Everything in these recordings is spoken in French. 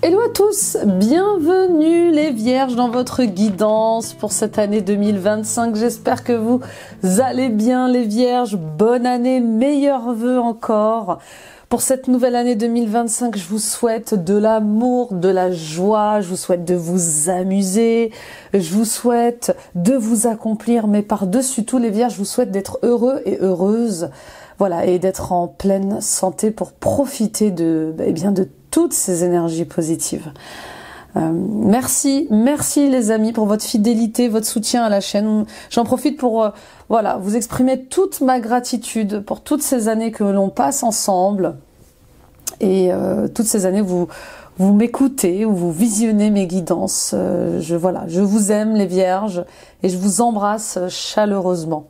Hello à tous, bienvenue les vierges dans votre guidance pour cette année 2025. J'espère que vous allez bien les vierges, bonne année, meilleurs vœux encore. Pour cette nouvelle année 2025, je vous souhaite de l'amour, de la joie, je vous souhaite de vous amuser, je vous souhaite de vous accomplir, mais par-dessus tout les vierges, je vous souhaite d'être heureux et heureuses. Voilà, et d'être en pleine santé pour profiter de toutes ces énergies positives. Merci les amis pour votre fidélité, votre soutien à la chaîne. J'en profite pour vous exprimer toute ma gratitude pour toutes ces années que l'on passe ensemble et toutes ces années où vous m'écoutez, où vous visionnez mes guidances. Je vous aime les vierges et je vous embrasse chaleureusement.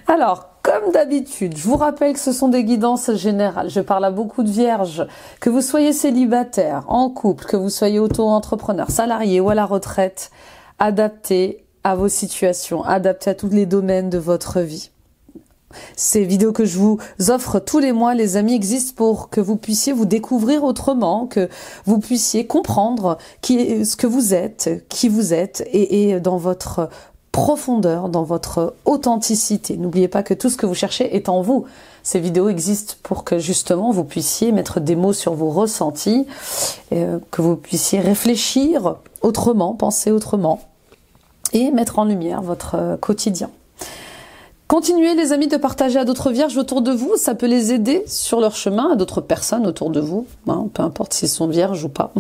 Alors, comme d'habitude, je vous rappelle que ce sont des guidances générales. Je parle à beaucoup de vierges, que vous soyez célibataire, en couple, que vous soyez auto-entrepreneur, salarié ou à la retraite, adaptez à vos situations, adaptez à tous les domaines de votre vie. Ces vidéos que je vous offre tous les mois, les amis, existent pour que vous puissiez vous découvrir autrement, que vous puissiez comprendre ce que vous êtes, qui vous êtes et dans votre profondeur, dans votre authenticité. N'oubliez pas que tout ce que vous cherchez est en vous. Ces vidéos existent pour que justement vous puissiez mettre des mots sur vos ressentis, que vous puissiez réfléchir autrement, penser autrement et mettre en lumière votre quotidien. Continuez les amis de partager à d'autres vierges autour de vous, ça peut les aider sur leur chemin, à d'autres personnes autour de vous, peu importe s'ils sont vierges ou pas.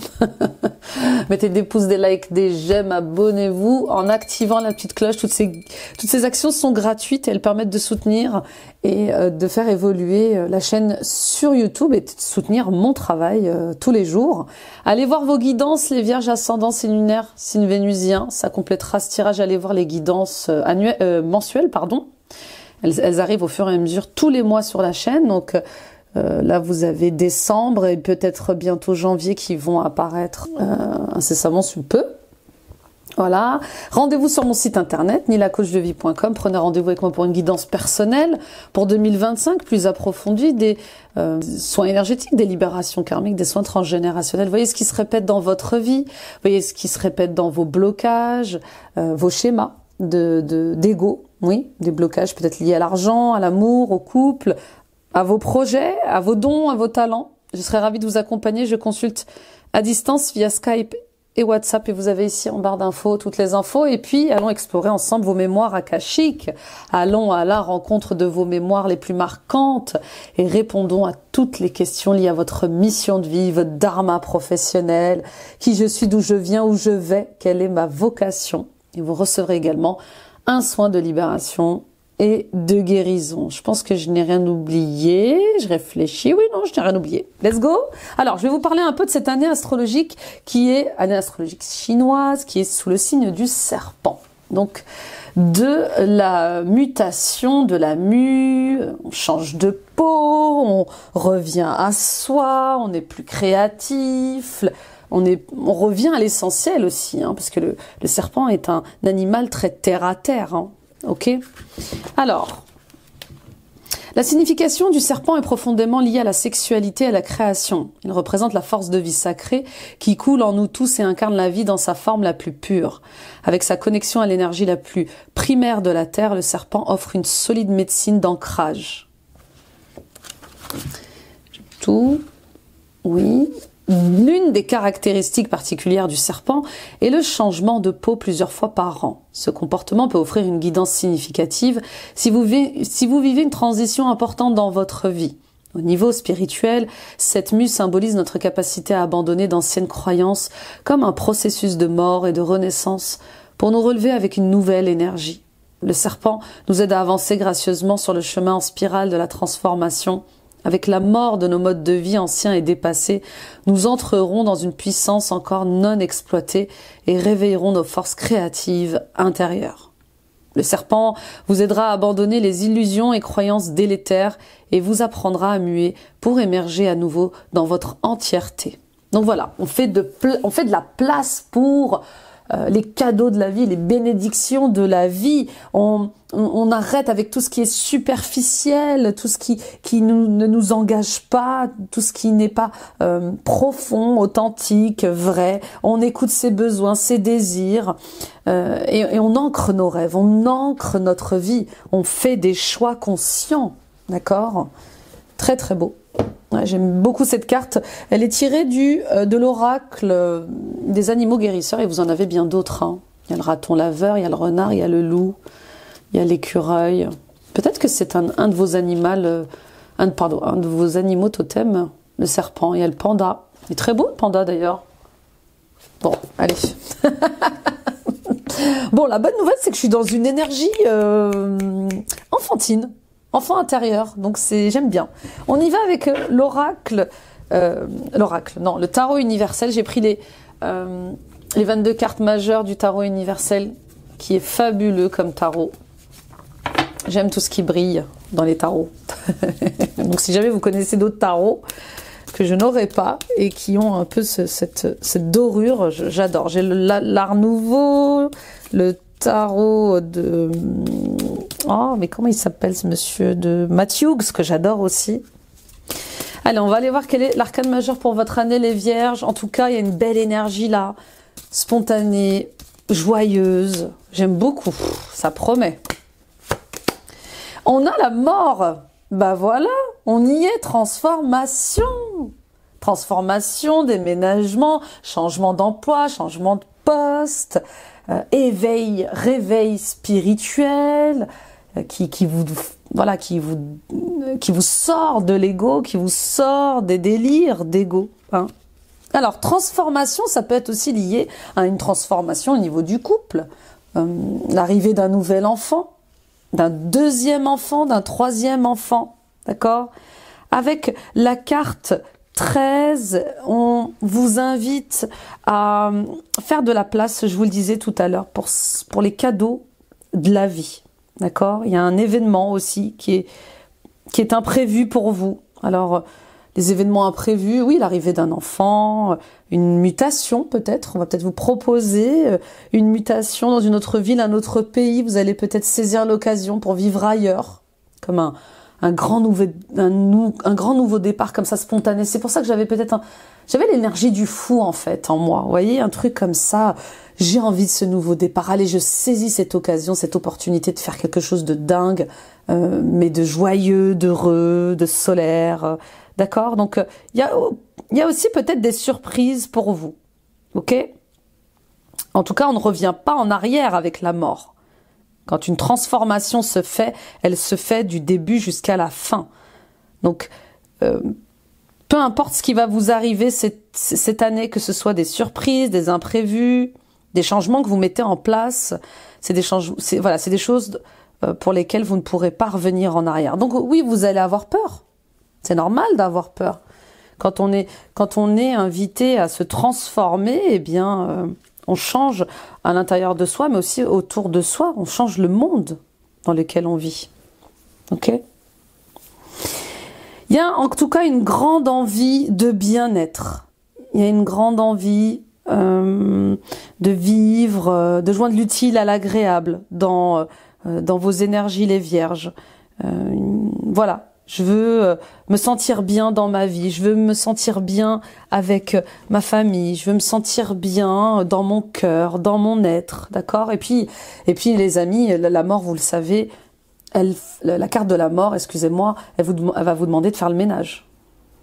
Mettez des pouces, des likes, des j'aime, abonnez-vous en activant la petite cloche. Toutes ces actions sont gratuites et elles permettent de soutenir et de faire évoluer la chaîne sur YouTube et de soutenir mon travail tous les jours. Allez voir vos guidances, les vierges ascendant signe lunaire, signe vénusien, ça complétera ce tirage. Allez voir les guidances mensuelles, pardon. Elles arrivent au fur et à mesure tous les mois sur la chaîne, donc là vous avez décembre et peut-être bientôt janvier qui vont apparaître incessamment sous peu. Voilà, rendez-vous sur mon site internet nilacoachdevie.com, prenez rendez-vous avec moi pour une guidance personnelle pour 2025 plus approfondie, des soins énergétiques, des libérations karmiques, des soins transgénérationnels. Voyez ce qui se répète dans votre vie, voyez ce qui se répète dans vos blocages, vos schémas d'ego, oui, des blocages peut-être liés à l'argent, à l'amour, au couple, à vos projets, à vos dons, à vos talents. Je serais ravie de vous accompagner. Je consulte à distance via Skype et WhatsApp et vous avez ici en barre d'infos toutes les infos. Et puis, allons explorer ensemble vos mémoires akashiques. Allons à la rencontre de vos mémoires les plus marquantes et répondons à toutes les questions liées à votre mission de vie, votre dharma professionnel, qui je suis, d'où je viens, où je vais, quelle est ma vocation. Et vous recevrez également un soin de libération et de guérison. Je pense que je n'ai rien oublié. Je réfléchis. Oui, non, je n'ai rien oublié. Let's go. Alors, je vais vous parler un peu de cette année astrologique qui est année astrologique chinoise, qui est sous le signe du serpent. Donc, de la mutation de la mue, on change de peau, on revient à soi, on est plus créatif. On revient à l'essentiel aussi, parce que le serpent est un animal très terre à terre. Ok. Alors, la signification du serpent est profondément liée à la sexualité et à la création. Il représente la force de vie sacrée qui coule en nous tous et incarne la vie dans sa forme la plus pure. Avec sa connexion à l'énergie la plus primaire de la terre, le serpent offre une solide médecine d'ancrage. Tout, oui. L'une des caractéristiques particulières du serpent est le changement de peau plusieurs fois par an. Ce comportement peut offrir une guidance significative si vous vivez une transition importante dans votre vie. Au niveau spirituel, cette mue symbolise notre capacité à abandonner d'anciennes croyances comme un processus de mort et de renaissance pour nous relever avec une nouvelle énergie. Le serpent nous aide à avancer gracieusement sur le chemin en spirale de la transformation. Avec la mort de nos modes de vie anciens et dépassés, nous entrerons dans une puissance encore non exploitée et réveillerons nos forces créatives intérieures. Le serpent vous aidera à abandonner les illusions et croyances délétères et vous apprendra à muer pour émerger à nouveau dans votre entièreté. Donc voilà, on fait de la place pour les cadeaux de la vie, les bénédictions de la vie. On arrête avec tout ce qui est superficiel, tout ce qui ne nous engage pas, tout ce qui n'est pas profond, authentique, vrai. On écoute ses besoins, ses désirs, et on ancre nos rêves, on ancre notre vie. On fait des choix conscients, d'accord? Très très beau. Ouais, j'aime beaucoup cette carte. Elle est tirée de l'oracle des animaux guérisseurs, et vous en avez bien d'autres, hein. Il y a le raton laveur, il y a le renard, il y a le loup, il y a l'écureuil. Peut-être que c'est un de vos animaux, un de vos animaux totems, le serpent. Il y a le panda. Il est très beau le panda d'ailleurs. Bon, allez. Bon, la bonne nouvelle, c'est que je suis dans une énergie enfantine. Enfant intérieur, donc j'aime bien. On y va avec l'oracle, non, le tarot universel. J'ai pris les 22 cartes majeures du tarot universel, qui est fabuleux comme tarot. J'aime tout ce qui brille dans les tarots. Donc si jamais vous connaissez d'autres tarots que je n'aurais pas et qui ont un peu cette dorure, j'adore. J'ai l'Art Nouveau, le tarot de... Oh, mais comment il s'appelle ce monsieur de Matthews, que j'adore aussi. Allez, on va aller voir quel est l'arcane majeur pour votre année, les vierges. En tout cas, il y a une belle énergie là, spontanée, joyeuse. J'aime beaucoup, ça promet. On a la mort. Bah voilà, on y est, transformation. Transformation, déménagement, changement d'emploi, changement de poste, éveil, réveil spirituel, qui vous sort de l'ego, qui vous sort des délires d'ego, hein. Alors, transformation, ça peut être aussi lié à une transformation au niveau du couple, l'arrivée d'un nouvel enfant, d'un deuxième enfant, d'un troisième enfant, d'accord? Avec la carte 13, on vous invite à faire de la place, je vous le disais tout à l'heure, pour les cadeaux de la vie. D'accord? Il y a un événement aussi qui est imprévu pour vous. Alors, les événements imprévus, oui, l'arrivée d'un enfant, une mutation peut-être. On va peut-être vous proposer une mutation dans une autre ville, un autre pays. Vous allez peut-être saisir l'occasion pour vivre ailleurs, comme un grand nouveau départ comme ça, spontané. C'est pour ça que j'avais l'énergie du fou en fait en moi. Vous voyez, un truc comme ça. J'ai envie de ce nouveau départ. Allez, je saisis cette occasion, cette opportunité de faire quelque chose de dingue, mais de joyeux, d'heureux, de solaire. D'accord? Donc, il y a aussi peut-être des surprises pour vous. Ok? En tout cas, on ne revient pas en arrière avec la mort. Quand une transformation se fait, elle se fait du début jusqu'à la fin. Donc, peu importe ce qui va vous arriver cette année, que ce soit des surprises, des imprévus, des changements que vous mettez en place, c'est des choses pour lesquelles vous ne pourrez pas revenir en arrière. Donc oui, vous allez avoir peur. C'est normal d'avoir peur. Quand on est invité à se transformer, eh bien, on change à l'intérieur de soi, mais aussi autour de soi. On change le monde dans lequel on vit. Ok ? Il y a en tout cas une grande envie de bien-être. Il y a une grande envie de vivre, de joindre l'utile à l'agréable dans vos énergies, les vierges. Voilà. Je veux me sentir bien dans ma vie, je veux me sentir bien avec ma famille, je veux me sentir bien dans mon cœur, dans mon être, d'accord ? Et puis les amis, la mort, vous le savez, la carte de la mort, excusez-moi, elle va vous demander de faire le ménage.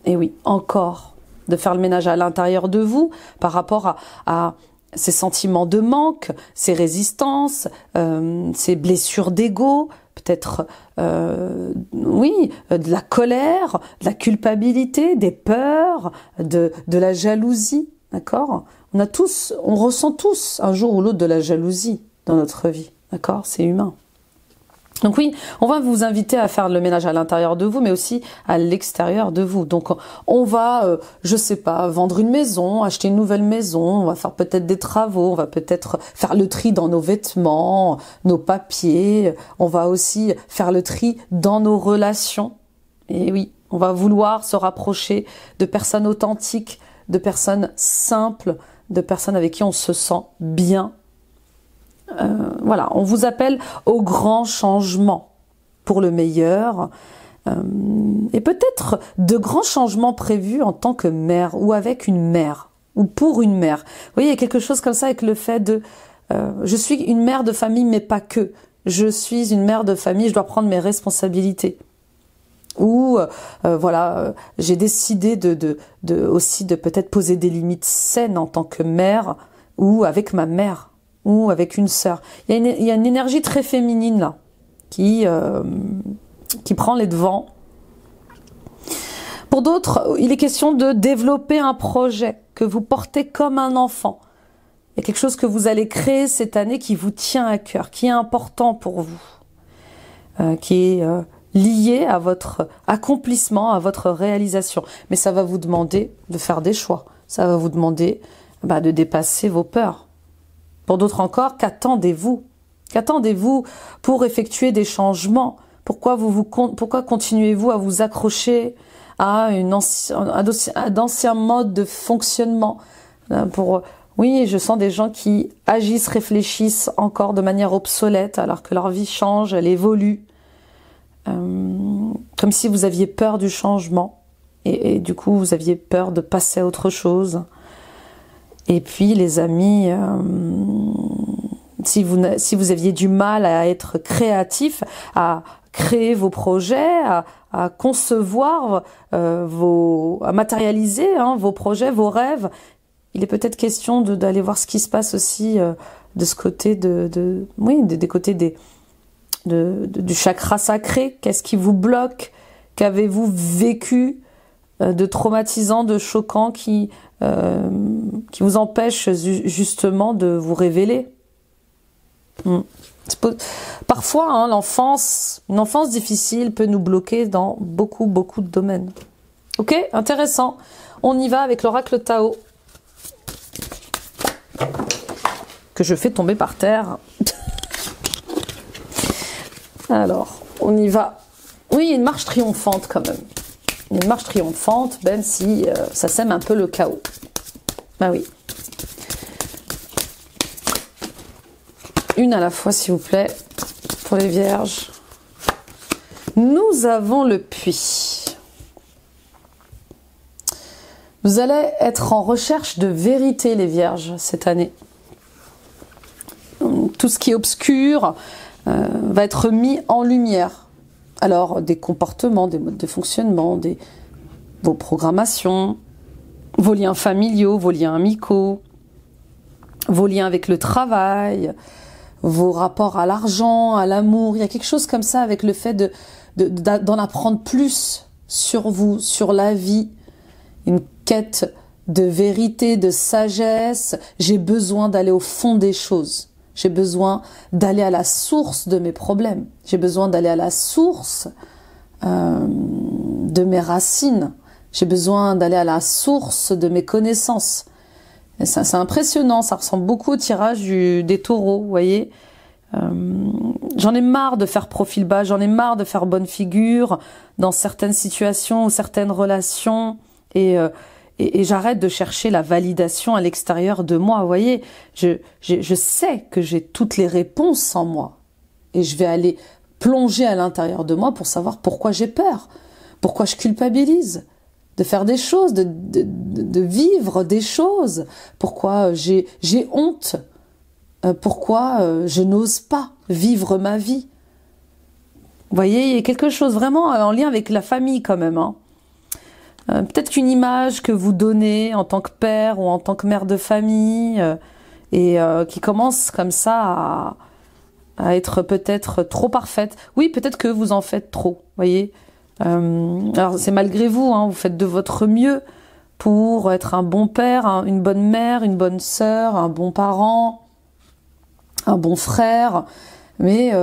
Et oui, encore, de faire le ménage à l'intérieur de vous par rapport à ces sentiments de manque, ces résistances, ces blessures d'ego, peut-être, de la colère, de la culpabilité, des peurs, de la jalousie, d'accord ? On ressent tous un jour ou l'autre de la jalousie dans notre vie, d'accord ? C'est humain. Donc oui, on va vous inviter à faire le ménage à l'intérieur de vous, mais aussi à l'extérieur de vous. Donc on va, je sais pas, vendre une maison, acheter une nouvelle maison, on va faire peut-être des travaux, on va peut-être faire le tri dans nos vêtements, nos papiers, on va aussi faire le tri dans nos relations. Et oui, on va vouloir se rapprocher de personnes authentiques, de personnes simples, de personnes avec qui on se sent bien Voilà, on vous appelle au grand changement pour le meilleur. Et peut-être de grands changements prévus en tant que mère ou avec une mère ou pour une mère. Vous voyez, il y a quelque chose comme ça avec le fait de je suis une mère de famille, mais pas que. Je suis une mère de famille, je dois prendre mes responsabilités. Ou voilà, j'ai décidé aussi de peut-être poser des limites saines en tant que mère ou avec ma mère ou avec une sœur. Il y a une énergie très féminine là qui prend les devants. Pour d'autres, il est question de développer un projet que vous portez comme un enfant. Il y a quelque chose que vous allez créer cette année qui vous tient à cœur, qui est important pour vous, qui est lié à votre accomplissement, à votre réalisation. Mais ça va vous demander de faire des choix. Ça va vous demander de dépasser vos peurs. Pour d'autres encore, qu'attendez-vous? Qu'attendez-vous pour effectuer des changements? Pourquoi continuez-vous à vous accrocher à d'anciens modes de fonctionnement? Oui, je sens des gens qui agissent, réfléchissent encore de manière obsolète alors que leur vie change, elle évolue. Comme si vous aviez peur du changement et du coup vous aviez peur de passer à autre chose. Et puis les amis, si vous aviez du mal à être créatif, à créer vos projets, à concevoir à matérialiser vos projets, vos rêves, il est peut-être question d'aller voir ce qui se passe aussi de ce côté des côtés du chakra sacré. Qu'est-ce qui vous bloque? Qu'avez-vous vécu de traumatisant, de choquant qui vous empêche justement de vous révéler? Parfois, une enfance difficile peut nous bloquer dans beaucoup de domaines. Ok, intéressant. On y va avec l'oracle Tao que je fais tomber par terre. Alors, on y va. Oui, il y a une marche triomphante quand même. Il y a une marche triomphante, même si ça sème un peu le chaos. Ben oui. Une à la fois, s'il vous plaît, pour les vierges. Nous avons le puits. Vous allez être en recherche de vérité, les vierges, cette année. Tout ce qui est obscur va être mis en lumière. Alors, des comportements, des modes de fonctionnement, vos programmations, vos liens familiaux, vos liens amicaux, vos liens avec le travail, vos rapports à l'argent, à l'amour. Il y a quelque chose comme ça avec le fait d'en apprendre plus sur vous, sur la vie. Une quête de vérité, de sagesse. J'ai besoin d'aller au fond des choses. J'ai besoin d'aller à la source de mes problèmes. J'ai besoin d'aller à la source de mes racines. J'ai besoin d'aller à la source de mes connaissances. C'est impressionnant, ça ressemble beaucoup au tirage des taureaux, vous voyez. J'en ai marre de faire profil bas, j'en ai marre de faire bonne figure dans certaines situations ou certaines relations. Et j'arrête de chercher la validation à l'extérieur de moi, vous voyez. Je sais que j'ai toutes les réponses en moi. Et je vais aller plonger à l'intérieur de moi pour savoir pourquoi j'ai peur, pourquoi je culpabilise de faire des choses, de vivre des choses, pourquoi j'ai honte, pourquoi je n'ose pas vivre ma vie. Vous voyez, il y a quelque chose vraiment en lien avec la famille quand même, hein. Peut-être qu'une image que vous donnez en tant que père ou en tant que mère de famille et qui commence comme ça à être peut-être trop parfaite. Oui, peut-être que vous en faites trop, vous voyez. Alors c'est malgré vous, hein, vous faites de votre mieux pour être un bon père, une bonne mère, une bonne sœur, un bon parent, un bon frère, mais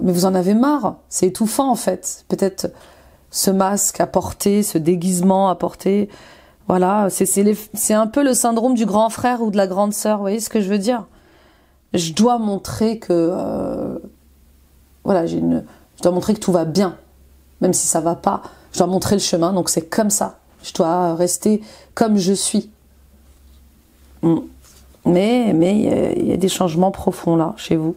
vous en avez marre, c'est étouffant en fait. Peut-être ce masque à porter, ce déguisement à porter, voilà, c'est un peu le syndrome du grand frère ou de la grande sœur, vous voyez ce que je veux dire? Je dois montrer que voilà, je dois montrer que tout va bien, même si ça va pas. Je dois montrer le chemin, donc c'est comme ça. Je dois rester comme je suis. Mais il y a des changements profonds là, chez vous.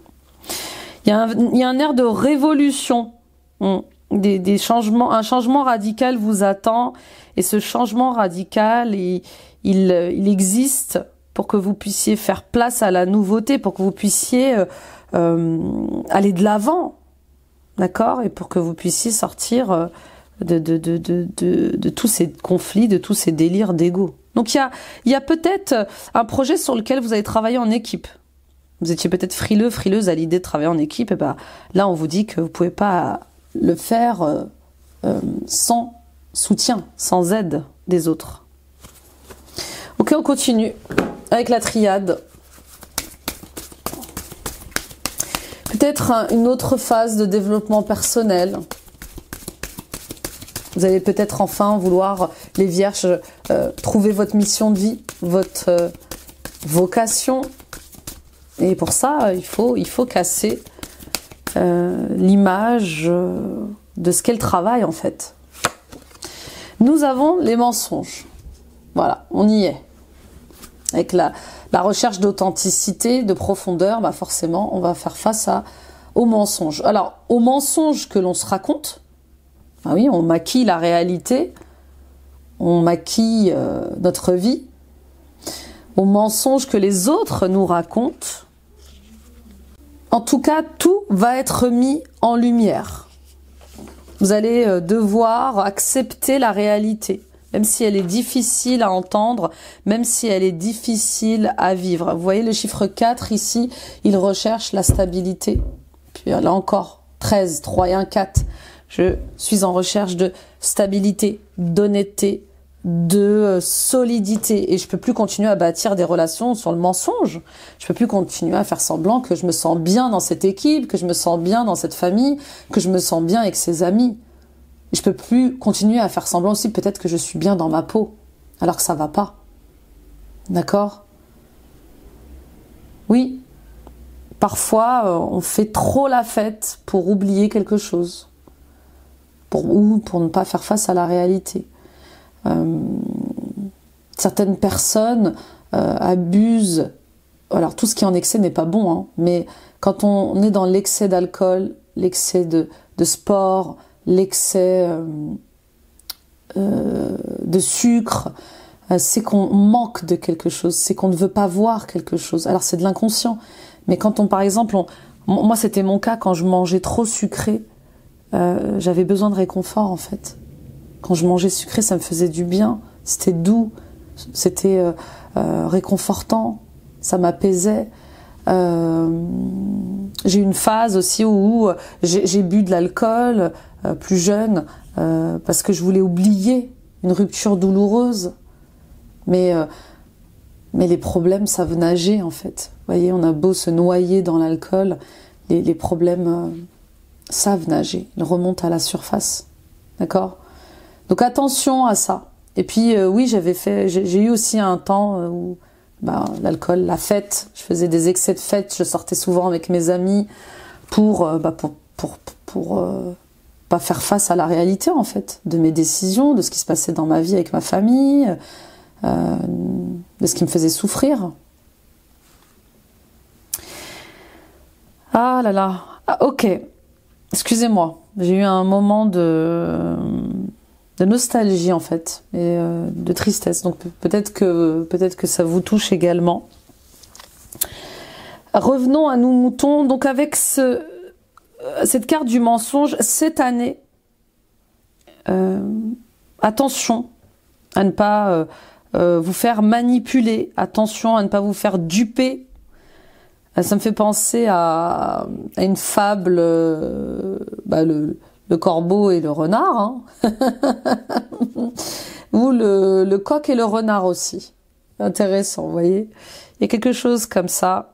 Il y a un air de révolution. Des changements, un changement radical vous attend. Et ce changement radical, il existe pour que vous puissiez faire place à la nouveauté, pour que vous puissiez aller de l'avant. D'accord? Et pour que vous puissiez sortir de tous ces conflits, de tous ces délires d'ego. Donc il y a peut-être un projet sur lequel vous allez travailler en équipe. Vous étiez peut-être frileuse à l'idée de travailler en équipe, et ben là on vous dit que vous pouvez pas le faire sans soutien, sans aide des autres. Ok, on continue avec la triade. Peut-être une autre phase de développement personnel. Vous allez peut-être enfin vouloir, les vierges, trouver votre mission de vie, votre vocation. Et pour ça, il faut casser l'image de ce qu'est le travail, en fait. Nous avons les mensonges. Voilà, on y est. Avec la recherche d'authenticité, de profondeur, bah forcément, on va faire face aux mensonges. Alors, aux mensonges que l'on se raconte. Ah oui, on maquille la réalité, on maquille notre vie, aux mensonges que les autres nous racontent. En tout cas, tout va être mis en lumière. Vous allez devoir accepter la réalité, même si elle est difficile à entendre, même si elle est difficile à vivre. Vous voyez le chiffre 4 ici, il recherche la stabilité. Puis là encore, 13, 3 et 1, 4. Je suis en recherche de stabilité, d'honnêteté, de solidité. Et je peux plus continuer à bâtir des relations sur le mensonge. Je peux plus continuer à faire semblant que je me sens bien dans cette équipe, que je me sens bien dans cette famille, que je me sens bien avec ses amis. Et je peux plus continuer à faire semblant aussi peut-être que je suis bien dans ma peau, alors que ça va pas. D'accord? Oui. Parfois, on fait trop la fête pour oublier quelque chose. Ou pour ne pas faire face à la réalité. Certaines personnes abusent. Alors tout ce qui est en excès n'est pas bon, hein, mais quand on est dans l'excès d'alcool, l'excès de sport, l'excès de sucre, c'est qu'on manque de quelque chose, c'est qu'on ne veut pas voir quelque chose. Alors c'est de l'inconscient, mais quand par exemple, moi c'était mon cas quand je mangeais trop sucré. J'avais besoin de réconfort en fait. Quand je mangeais sucré, ça me faisait du bien. C'était doux, c'était réconfortant, ça m'apaisait. J'ai eu une phase aussi où j'ai bu de l'alcool plus jeune parce que je voulais oublier une rupture douloureuse. Mais les problèmes savent nager en fait. Vous voyez, on a beau se noyer dans l'alcool, les problèmes savent nager, ils remontent à la surface, d'accord? Donc attention à ça. Et puis oui, j'ai eu aussi un temps où l'alcool, la fête, je faisais des excès de fête, je sortais souvent avec mes amis pour pas faire face à la réalité en fait, de mes décisions, de ce qui se passait dans ma vie avec ma famille, de ce qui me faisait souffrir. Ah là là, ok. Excusez-moi, j'ai eu un moment de nostalgie en fait, et de tristesse. Donc peut-être que ça vous touche également. Revenons à nos moutons. Donc avec cette carte du mensonge, cette année, attention à ne pas vous faire manipuler, attention à ne pas vous faire duper. Ça me fait penser à une fable, le corbeau et le renard, hein. Ou le coq et le renard aussi. Intéressant, vous voyez. Il y a quelque chose comme ça.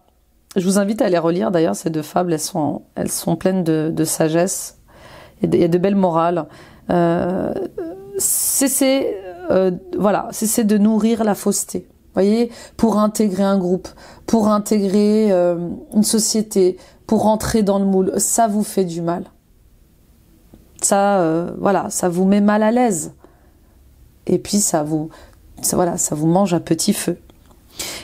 Je vous invite à les relire d'ailleurs, ces deux fables, elles sont pleines de sagesse. Il y a de belles morales. Cessez de nourrir la fausseté. Voyez, pour intégrer un groupe, pour intégrer une société, pour rentrer dans le moule, ça vous fait du mal. Ça vous met mal à l'aise. Et puis ça vous mange à petit feu.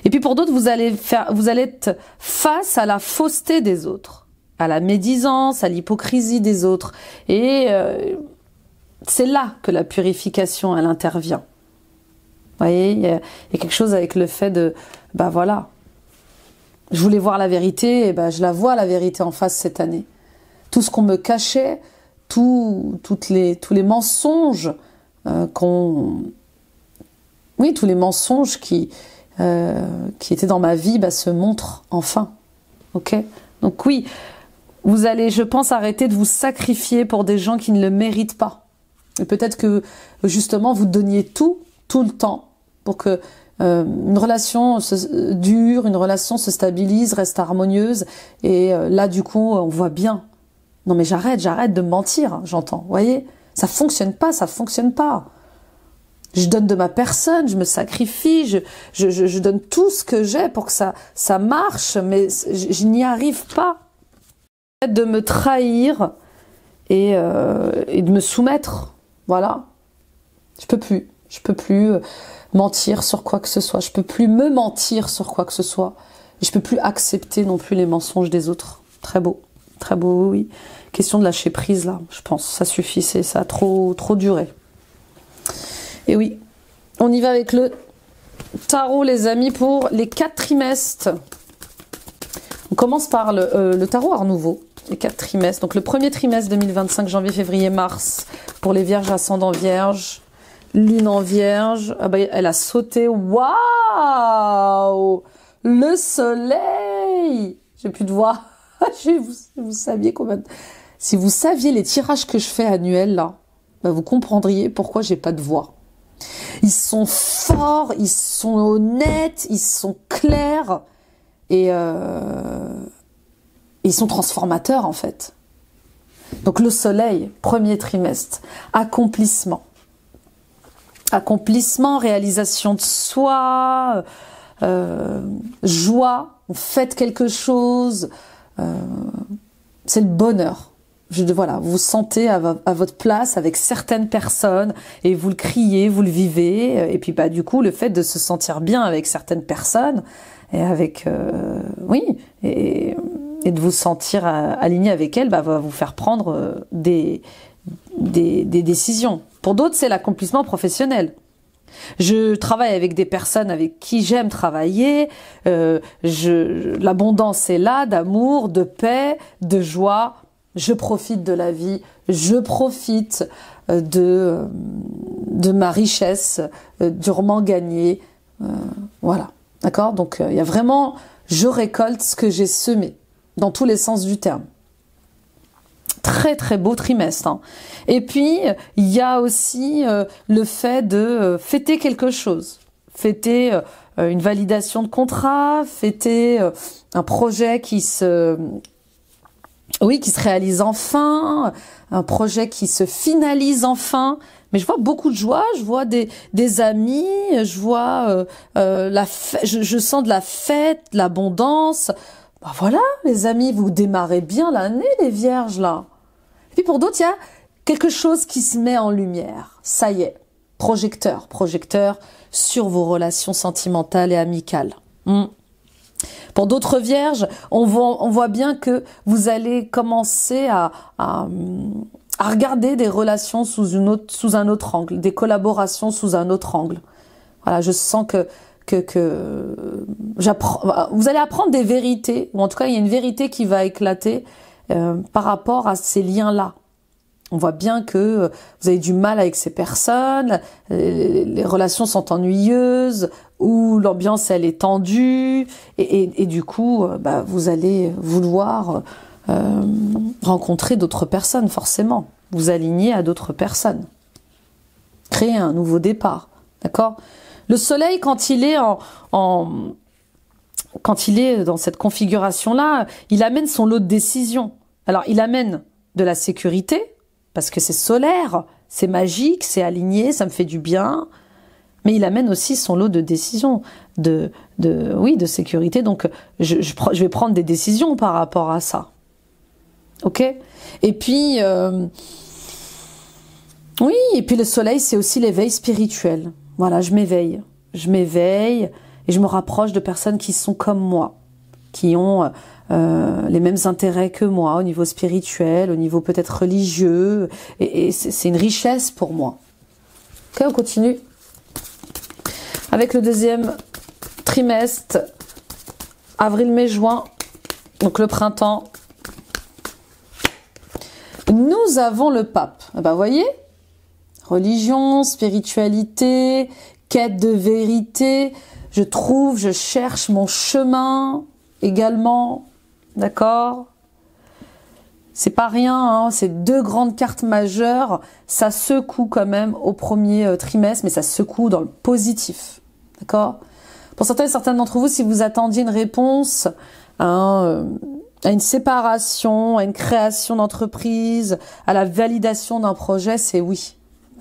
Et puis pour d'autres, vous allez être face à la fausseté des autres, à la médisance, à l'hypocrisie des autres. Et c'est là que la purification, elle intervient. Vous voyez, il y a quelque chose avec le fait de, bah voilà, je voulais voir la vérité, et ben je la vois la vérité en face cette année. Tout ce qu'on me cachait, tous les mensonges tous les mensonges qui étaient dans ma vie, bah, se montrent enfin. Ok? Donc oui, vous allez, je pense, arrêter de vous sacrifier pour des gens qui ne le méritent pas. Et peut-être que justement vous donniez tout le temps pour que une relation dure, une relation se stabilise, reste harmonieuse. Et là, du coup, on voit bien. Non mais j'arrête de me mentir, j'entends. Vous voyez, ça fonctionne pas. Je donne de ma personne, je me sacrifie, je donne tout ce que j'ai pour que ça marche, mais je n'y arrive pas. De me trahir et de me soumettre, voilà. Je peux plus mentir sur quoi que ce soit. Je peux plus me mentir sur quoi que ce soit. Et je peux plus accepter non plus les mensonges des autres. Très beau, oui. Question de lâcher prise là, je pense. Ça suffit, ça a trop duré. Et oui, on y va avec le tarot, les amis, pour les 4 trimestres. On commence par le tarot Art Nouveau, les 4 trimestres. Donc le premier trimestre 2025, janvier, février, mars, pour les vierges ascendant vierge, lune en vierge. Ah bah, elle a sauté, waouh! Le soleil! J'ai plus de voix. Vous saviez combien... Si vous saviez les tirages que je fais annuels, là, bah vous comprendriez pourquoi j'ai pas de voix. Ils sont forts, ils sont honnêtes, ils sont clairs et ils sont transformateurs en fait. Donc le soleil, premier trimestre, accomplissement, réalisation de soi, joie, vous faites quelque chose, c'est le bonheur. Voilà, vous vous sentez à votre place avec certaines personnes et vous le criez, vous le vivez. Et puis bah du coup, le fait de se sentir bien avec certaines personnes et avec et de vous sentir aligné avec elles, bah, va vous faire prendre des décisions. Pour d'autres, c'est l'accomplissement professionnel. Je travaille avec des personnes avec qui j'aime travailler. L'abondance est là, d'amour, de paix, de joie. Je profite de la vie, je profite de ma richesse durement gagnée. Voilà, d'accord? Donc il y a vraiment, je récolte ce que j'ai semé, dans tous les sens du terme. Très beau trimestre. Hein. Et puis, il y a aussi le fait de fêter quelque chose. Fêter une validation de contrat, fêter un projet qui se réalise enfin, un projet qui se finalise enfin. Mais je vois beaucoup de joie, je vois des amis, je vois je sens de la fête, de l'abondance. Ben voilà, les amis, vous démarrez bien l'année, les vierges, là. Et puis pour d'autres, il y a quelque chose qui se met en lumière. Ça y est, projecteur sur vos relations sentimentales et amicales. Pour d'autres vierges, on voit bien que vous allez commencer à regarder des relations sous un autre angle, des collaborations sous un autre angle. Voilà, je sens que vous allez apprendre des vérités, ou en tout cas il y a une vérité qui va éclater par rapport à ces liens-là. On voit bien que vous avez du mal avec ces personnes, les relations sont ennuyeuses, ou l'ambiance elle est tendue, et du coup bah, vous allez vouloir rencontrer d'autres personnes forcément, vous aligner à d'autres personnes, créer un nouveau départ, d'accord? Le soleil, quand il est quand il est dans cette configuration-là, il amène son lot de décisions. Alors, il amène de la sécurité, parce que c'est solaire, c'est magique, c'est aligné, ça me fait du bien. Mais il amène aussi son lot de décisions, de sécurité. Donc, je vais prendre des décisions par rapport à ça. Ok? Et puis, et puis le soleil, c'est aussi l'éveil spirituel. Voilà, je m'éveille. et je me rapproche de personnes qui sont comme moi, qui ont les mêmes intérêts que moi au niveau spirituel, au niveau peut-être religieux, et c'est une richesse pour moi. Ok, on continue avec le deuxième trimestre, avril, mai, juin, donc le printemps. Nous avons le pape. Ben, vous voyez, religion, spiritualité, quête de vérité, je trouve, je cherche mon chemin également, d'accord? C'est pas rien, hein, c'est deux grandes cartes majeures, ça secoue quand même au premier trimestre, mais ça secoue dans le positif, d'accord? Pour certains d'entre vous, si vous attendiez une réponse à une séparation, à une création d'entreprise, à la validation d'un projet, c'est oui.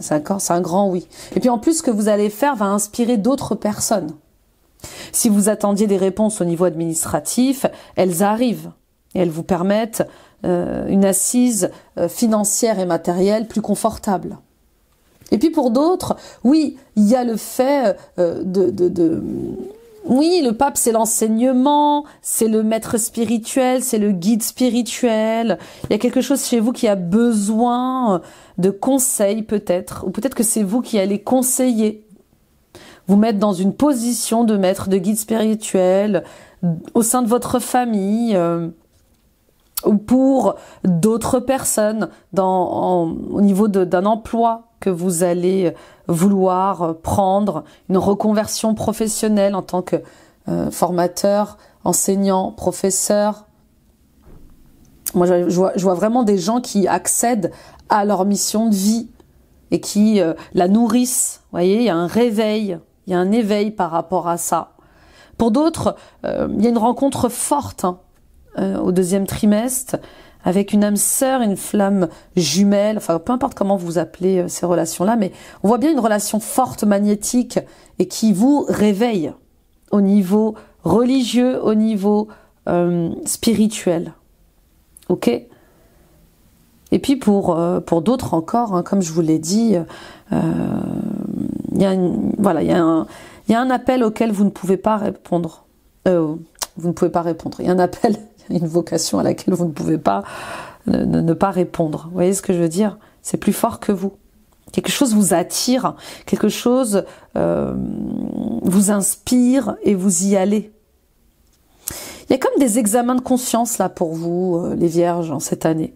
D'accord, c'est un grand oui. Et puis en plus, ce que vous allez faire va inspirer d'autres personnes. Si vous attendiez des réponses au niveau administratif, elles arrivent et elles vous permettent une assise financière et matérielle plus confortable. Et puis pour d'autres, oui, il y a le fait oui, le pape, c'est l'enseignement, c'est le maître spirituel, c'est le guide spirituel. Il y a quelque chose chez vous qui a besoin de conseils peut-être, ou peut-être que c'est vous qui allez conseiller, vous mettre dans une position de maître, de guide spirituel au sein de votre famille, ou pour d'autres personnes au niveau d'un emploi que vous allez vouloir prendre, une reconversion professionnelle en tant que formateur, enseignant, professeur. Moi, je vois vraiment des gens qui accèdent à leur mission de vie et qui la nourrissent. Vous voyez, il y a un réveil, il y a un éveil par rapport à ça. Pour d'autres, il y a une rencontre forte au deuxième trimestre avec une âme sœur, une flamme jumelle, enfin peu importe comment vous appelez ces relations-là, mais on voit bien une relation forte, magnétique, et qui vous réveille au niveau religieux, au niveau spirituel. Ok ? Et puis pour d'autres encore, comme je vous l'ai dit, il y a un appel auquel vous ne pouvez pas répondre. Vous ne pouvez pas répondre. Il y a un appel, une vocation à laquelle vous ne pouvez pas ne pas répondre. Vous voyez ce que je veux dire? C'est plus fort que vous. Quelque chose vous attire, quelque chose vous inspire et vous y allez. Il y a comme des examens de conscience là pour vous, les vierges, en cette année.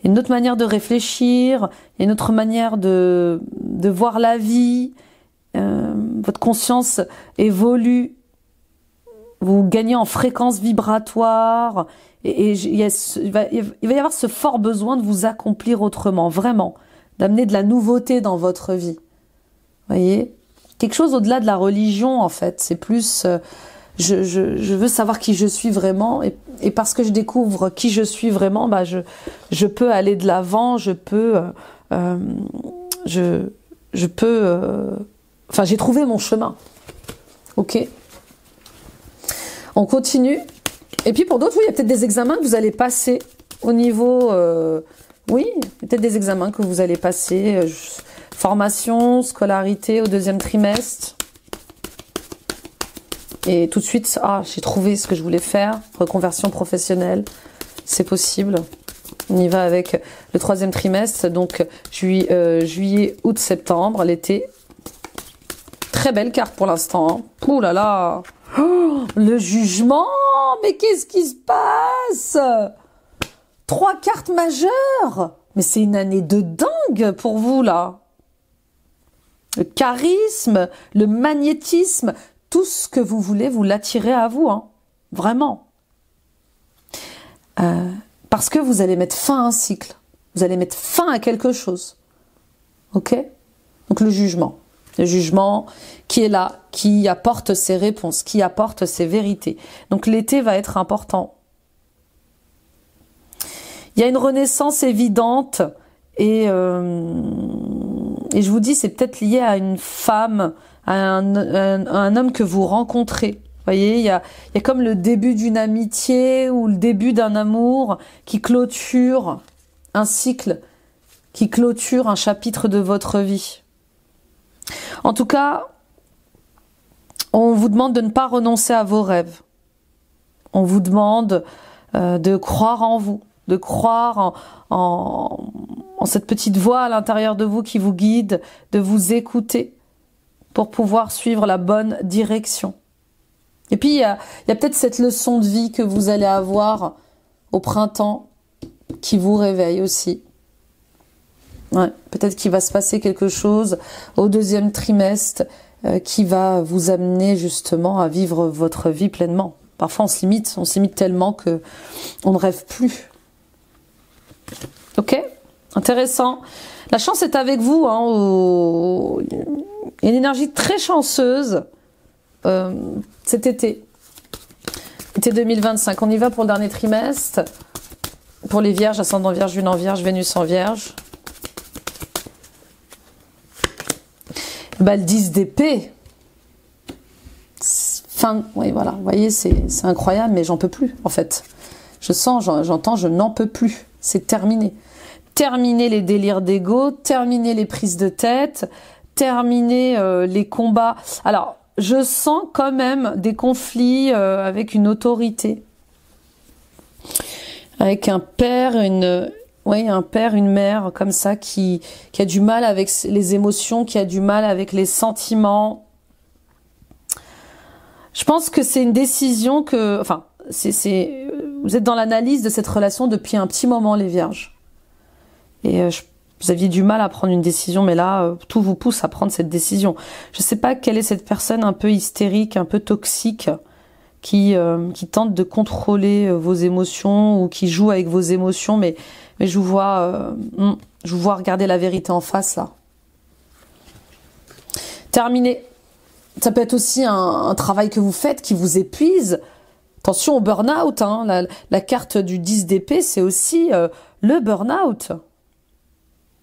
Il y a une autre manière de réfléchir, il y a une autre manière de voir la vie. Votre conscience évolue. Vous gagnez en fréquence vibratoire et il va y avoir ce fort besoin de vous accomplir autrement, vraiment, d'amener de la nouveauté dans votre vie. Vous voyez ? Quelque chose au-delà de la religion, en fait. C'est plus, je veux savoir qui je suis vraiment et parce que je découvre qui je suis vraiment, bah je peux aller de l'avant, j'ai trouvé mon chemin. Ok ? On continue. Et puis pour d'autres, oui, il y a peut-être des examens que vous allez passer au niveau... oui, il y a peut-être des examens que vous allez passer. Formation, scolarité au deuxième trimestre. Et tout de suite, j'ai trouvé ce que je voulais faire. Reconversion professionnelle, c'est possible. On y va avec le troisième trimestre. Donc juillet, août, septembre, l'été. Très belle carte pour l'instant. Ouh là là. Oh, le jugement, mais qu'est-ce qui se passe? 3 cartes majeures. Mais c'est une année de dingue pour vous là. Le charisme, le magnétisme, tout ce que vous voulez, vous l'attirez à vous, hein. Vraiment. Parce que vous allez mettre fin à un cycle. Vous allez mettre fin à quelque chose. Ok? Donc le jugement. Le jugement qui est là, qui apporte ses réponses, qui apporte ses vérités. Donc l'été va être important. Il y a une renaissance évidente et je vous dis, c'est peut-être lié à une femme, à un homme que vous rencontrez. Vous voyez, il y a comme le début d'une amitié ou le début d'un amour qui clôture un cycle, qui clôture un chapitre de votre vie. En tout cas, On vous demande de ne pas renoncer à vos rêves. On vous demande de croire en vous, de croire en cette petite voix à l'intérieur de vous qui vous guide, de vous écouter pour pouvoir suivre la bonne direction. Et puis, il y a peut-être cette leçon de vie que vous allez avoir au printemps qui vous réveille aussi. Ouais, peut-être qu'il va se passer quelque chose au deuxième trimestre qui va vous amener justement à vivre votre vie pleinement. Parfois, on s'imite tellement que on ne rêve plus. Ok, intéressant. La chance est avec vous. Hein, il y a une énergie très chanceuse cet été. Été 2025. On y va pour le dernier trimestre. Pour les vierges, ascendant vierge, lune en vierge, Vénus en vierge. Bah, le 10 d'épée. Oui, voilà. Vous voyez, c'est incroyable, mais j'en peux plus, en fait. Je sens, j'entends, je n'en peux plus. C'est terminé. Terminer les délires d'ego, terminer les prises de tête, terminer les combats. Alors, je sens quand même des conflits avec une autorité. Avec un père, une mère comme ça qui a du mal avec les émotions, qui a du mal avec les sentiments. Je pense que c'est une décision que... Enfin, vous êtes dans l'analyse de cette relation depuis un petit moment, les vierges. Et vous aviez du mal à prendre une décision, mais là, tout vous pousse à prendre cette décision. Je ne sais pas quelle est cette personne un peu hystérique, un peu toxique, qui tente de contrôler vos émotions ou qui joue avec vos émotions, mais je vous vois regarder la vérité en face, là. Terminé. Ça peut être aussi un travail que vous faites qui vous épuise. Attention au burn-out. Hein. La carte du 10 d'épée, c'est aussi le burn-out.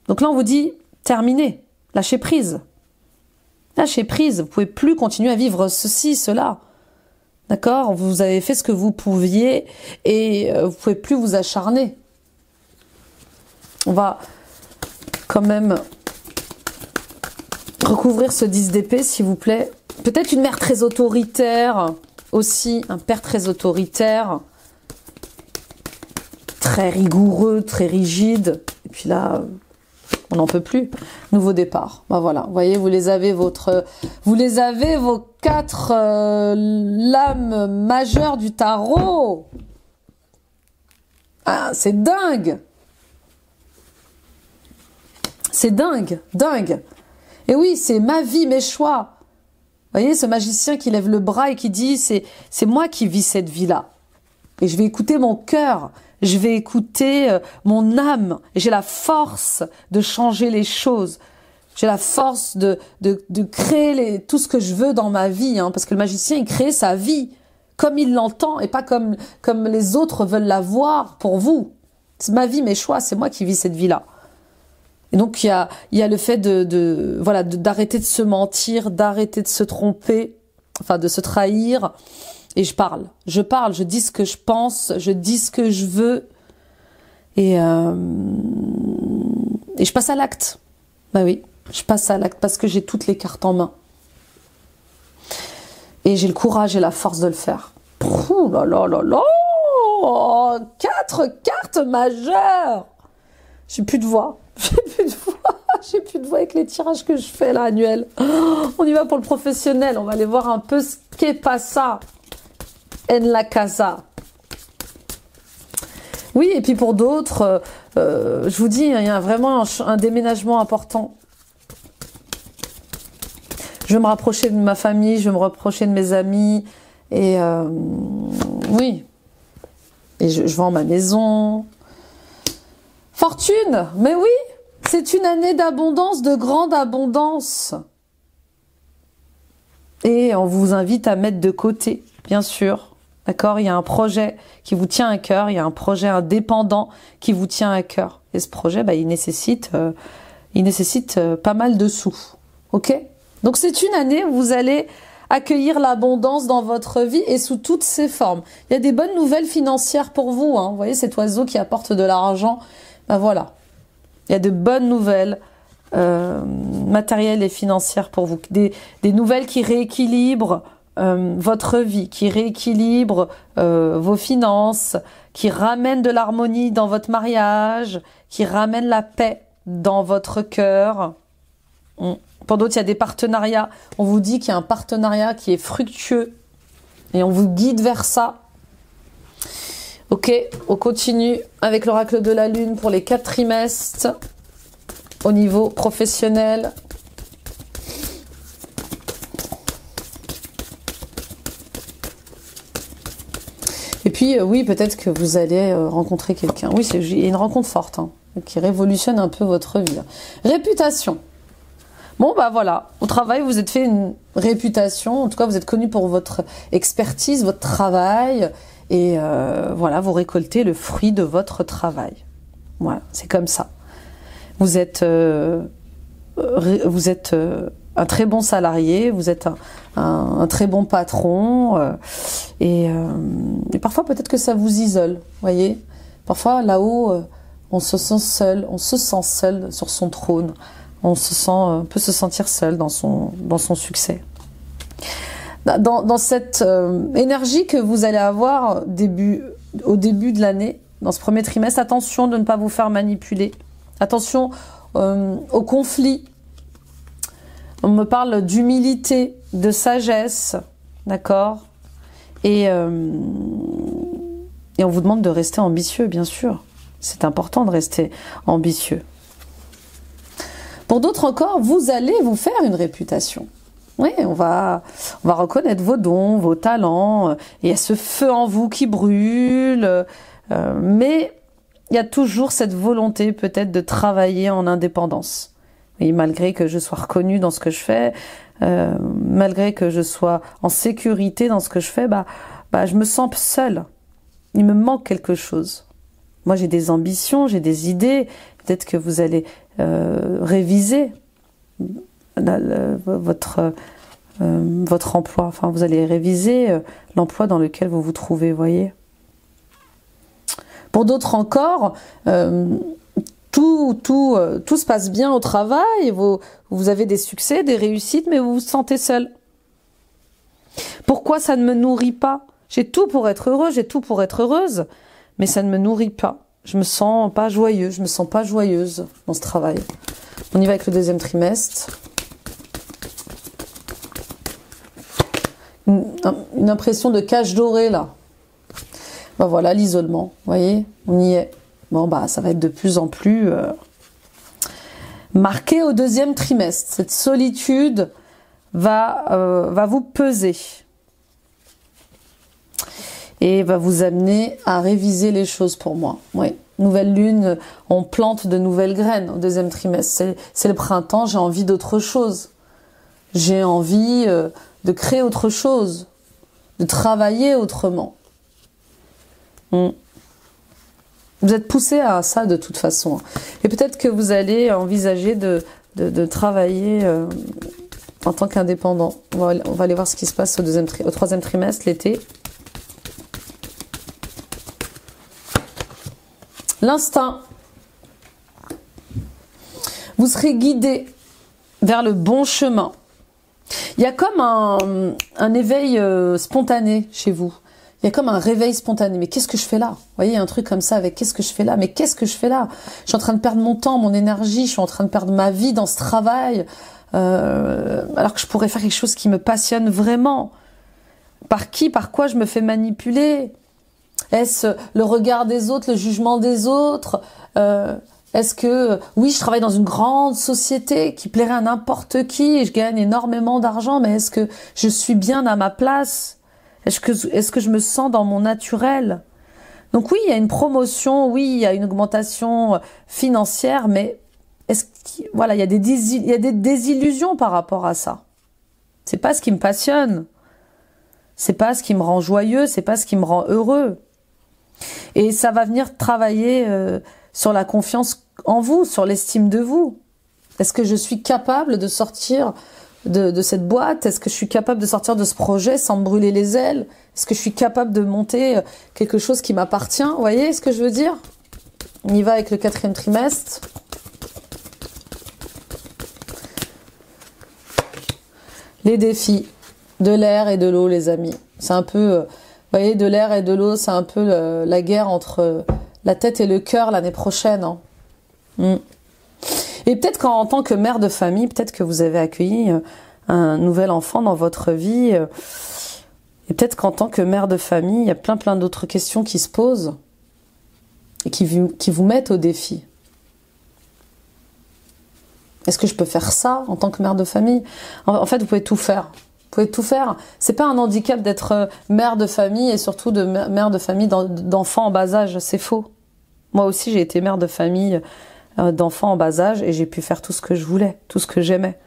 Donc là, on vous dit, terminé. Lâchez prise. Lâchez prise. Vous pouvez plus continuer à vivre ceci, cela. D'accord? Vous avez fait ce que vous pouviez et vous pouvez plus vous acharner. On va quand même recouvrir ce 10 d'épée, s'il vous plaît. Peut-être une mère très autoritaire aussi, un père très autoritaire, très rigoureux, très rigide. Et puis là, on n'en peut plus. Nouveau départ. Ben voilà, vous voyez, vous les avez vos 4 lames majeures du tarot. Ah, c'est dingue. C'est dingue, dingue. Et oui, c'est ma vie, mes choix. Vous voyez, ce magicien qui lève le bras et qui dit, c'est moi qui vis cette vie-là. Et je vais écouter mon cœur, je vais écouter mon âme. Et j'ai la force de changer les choses. J'ai la force de créer tout ce que je veux dans ma vie. Hein, parce que le magicien, il crée sa vie comme il l'entend et pas comme les autres veulent la voir pour vous. C'est ma vie, mes choix, c'est moi qui vis cette vie-là. Et donc, il y a le fait d'arrêter de se mentir, d'arrêter de se tromper, enfin, de se trahir. Et je parle, je dis ce que je pense, je dis ce que je veux. Et je passe à l'acte. Bah oui, je passe à l'acte parce que j'ai toutes les cartes en main. Et j'ai le courage et la force de le faire. Ouh là là là là, 4 cartes majeures. J'ai plus de voix. J'ai plus de voix avec les tirages que je fais là annuels. On y va pour le professionnel. On va aller voir un peu ce qu'est pas ça. En la casa. Oui, et puis pour d'autres, je vous dis, il y a vraiment un déménagement important. Je vais me rapprocher de ma famille, je vais me rapprocher de mes amis. Et oui. Et je vends ma maison. Fortune, mais oui, c'est une année d'abondance, de grande abondance. Et on vous invite à mettre de côté, bien sûr. D'accord? Il y a un projet qui vous tient à cœur, il y a un projet indépendant qui vous tient à cœur. Et ce projet, bah, il nécessite pas mal de sous. Ok? Donc c'est une année où vous allez accueillir l'abondance dans votre vie et sous toutes ses formes. Il y a des bonnes nouvelles financières pour vous. Hein. Vous voyez cet oiseau qui apporte de l'argent. Ben voilà, il y a de bonnes nouvelles matérielles et financières pour vous. Des nouvelles qui rééquilibrent votre vie, qui rééquilibre vos finances, qui ramène de l'harmonie dans votre mariage, qui ramène la paix dans votre cœur. Pour d'autres, il y a des partenariats. On vous dit qu'il y a un partenariat qui est fructueux et on vous guide vers ça. Ok, on continue avec l'oracle de la Lune pour les 4 trimestres au niveau professionnel. Et puis, oui, peut-être que vous allez rencontrer quelqu'un. Oui, il y a une rencontre forte qui révolutionne un peu votre vie. Réputation. Bon, bah voilà, au travail, vous êtes fait une réputation. En tout cas, vous êtes connu pour votre expertise, votre travail. Et voilà, vous récoltez le fruit de votre travail. Voilà, c'est comme ça. Vous êtes un très bon salarié, vous êtes un très bon patron. Et parfois, peut-être que ça vous isole, voyez. Parfois, là-haut, on se sent seul sur son trône. On peut se sentir seul dans son succès. Dans cette énergie que vous allez avoir au début de l'année, dans ce premier trimestre, attention de ne pas vous faire manipuler. Attention au conflit. On me parle d'humilité, de sagesse, d'accord ? Et on vous demande de rester ambitieux, bien sûr. C'est important de rester ambitieux. Pour d'autres encore, vous allez vous faire une réputation. Oui, on va reconnaître vos dons, vos talents. Il y a ce feu en vous qui brûle. Mais il y a toujours cette volonté peut-être de travailler en indépendance. Et malgré que je sois reconnue dans ce que je fais, malgré que je sois en sécurité dans ce que je fais, je me sens seule. Il me manque quelque chose. Moi, j'ai des ambitions, j'ai des idées. Peut-être que vous allez réviser votre emploi. Enfin, vous allez réviser l'emploi dans lequel vous vous trouvez, voyez. Pour d'autres encore, tout se passe bien au travail. Vous avez des succès, des réussites, mais vous vous sentez seul. Pourquoi ça ne me nourrit pas? J'ai tout pour être heureux, j'ai tout pour être heureuse, mais ça ne me nourrit pas. Je me sens pas joyeux, je me sens pas joyeuse dans ce travail. On y va avec le deuxième trimestre. Une impression de cage dorée là. Ben voilà l'isolement, vous voyez, on y est. Bon ça va être de plus en plus marqué au deuxième trimestre. Cette solitude va vous peser. Et va vous amener à réviser les choses pour moi. Oui. Nouvelle lune, on plante de nouvelles graines au deuxième trimestre. C'est le printemps, j'ai envie d'autre chose. J'ai envie de créer autre chose, de travailler autrement. Vous êtes poussé à ça de toute façon. Et peut-être que vous allez envisager de travailler en tant qu'indépendant. On va aller voir ce qui se passe au troisième trimestre, l'été. L'instinct. Vous serez guidé vers le bon chemin. Il y a comme un éveil spontané chez vous. Il y a comme un réveil spontané. Mais qu'est-ce que je fais là? Vous voyez, il y a un truc comme ça avec qu'est-ce que je fais là? Mais qu'est-ce que je fais là? Je suis en train de perdre mon temps, mon énergie. Je suis en train de perdre ma vie dans ce travail. Alors que je pourrais faire quelque chose qui me passionne vraiment. Par qui, par quoi je me fais manipuler? Est-ce le regard des autres, le jugement des autres? Est-ce que, oui, je travaille dans une grande société qui plairait à n'importe qui et je gagne énormément d'argent, mais est-ce que je suis bien à ma place? Est-ce que je me sens dans mon naturel? Donc oui, il y a une promotion, oui, il y a une augmentation financière, mais voilà, il y a des désillusions par rapport à ça. C'est pas ce qui me passionne. C'est pas ce qui me rend joyeux, c'est pas ce qui me rend heureux. Et ça va venir travailler sur la confiance en vous, sur l'estime de vous. Est-ce que je suis capable de sortir de cette boîte? Est-ce que je suis capable de sortir de ce projet sans me brûler les ailes? Est-ce que je suis capable de monter quelque chose qui m'appartient? Vous voyez ce que je veux dire? On y va avec le quatrième trimestre. Les défis. De l'air et de l'eau, les amis. C'est un peu, vous voyez, de l'air et de l'eau, c'est un peu la guerre entre la tête et le cœur l'année prochaine. Hein. Et peut-être qu'en tant que mère de famille, peut-être que vous avez accueilli un nouvel enfant dans votre vie. Et peut-être qu'en tant que mère de famille, il y a plein d'autres questions qui se posent et qui vous mettent au défi. Est-ce que je peux faire ça en tant que mère de famille? En fait, vous pouvez tout faire. Vous pouvez tout faire. C'est pas un handicap d'être mère de famille et surtout de mère de famille d'enfants en bas âge. C'est faux. Moi aussi, j'ai été mère de famille d'enfants en bas âge et j'ai pu faire tout ce que je voulais, tout ce que j'aimais.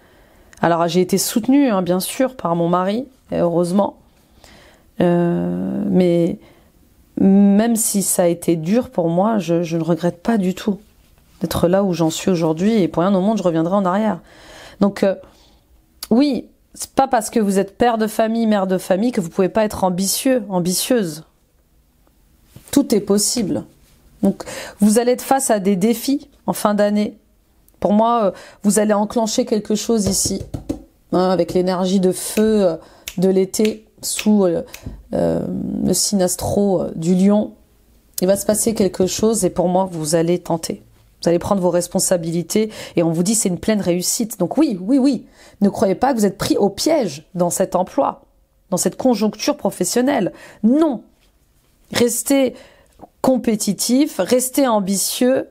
Alors, j'ai été soutenue, hein, bien sûr, par mon mari, et heureusement. Mais même si ça a été dur pour moi, je ne regrette pas du tout d'être là où j'en suis aujourd'hui et pour rien au monde je reviendrai en arrière. Donc oui, c'est pas parce que vous êtes père de famille, mère de famille que vous pouvez pas être ambitieux, ambitieuse. Tout est possible. Donc vous allez être face à des défis en fin d'année. Pour moi, vous allez enclencher quelque chose ici, hein, avec l'énergie de feu de l'été sous le signe astro du lion. Il va se passer quelque chose et pour moi, vous allez tenter. Vous allez prendre vos responsabilités et on vous dit c'est une pleine réussite. Donc oui. Ne croyez pas que vous êtes pris au piège dans cet emploi, dans cette conjoncture professionnelle. Non. Restez compétitif, restez ambitieux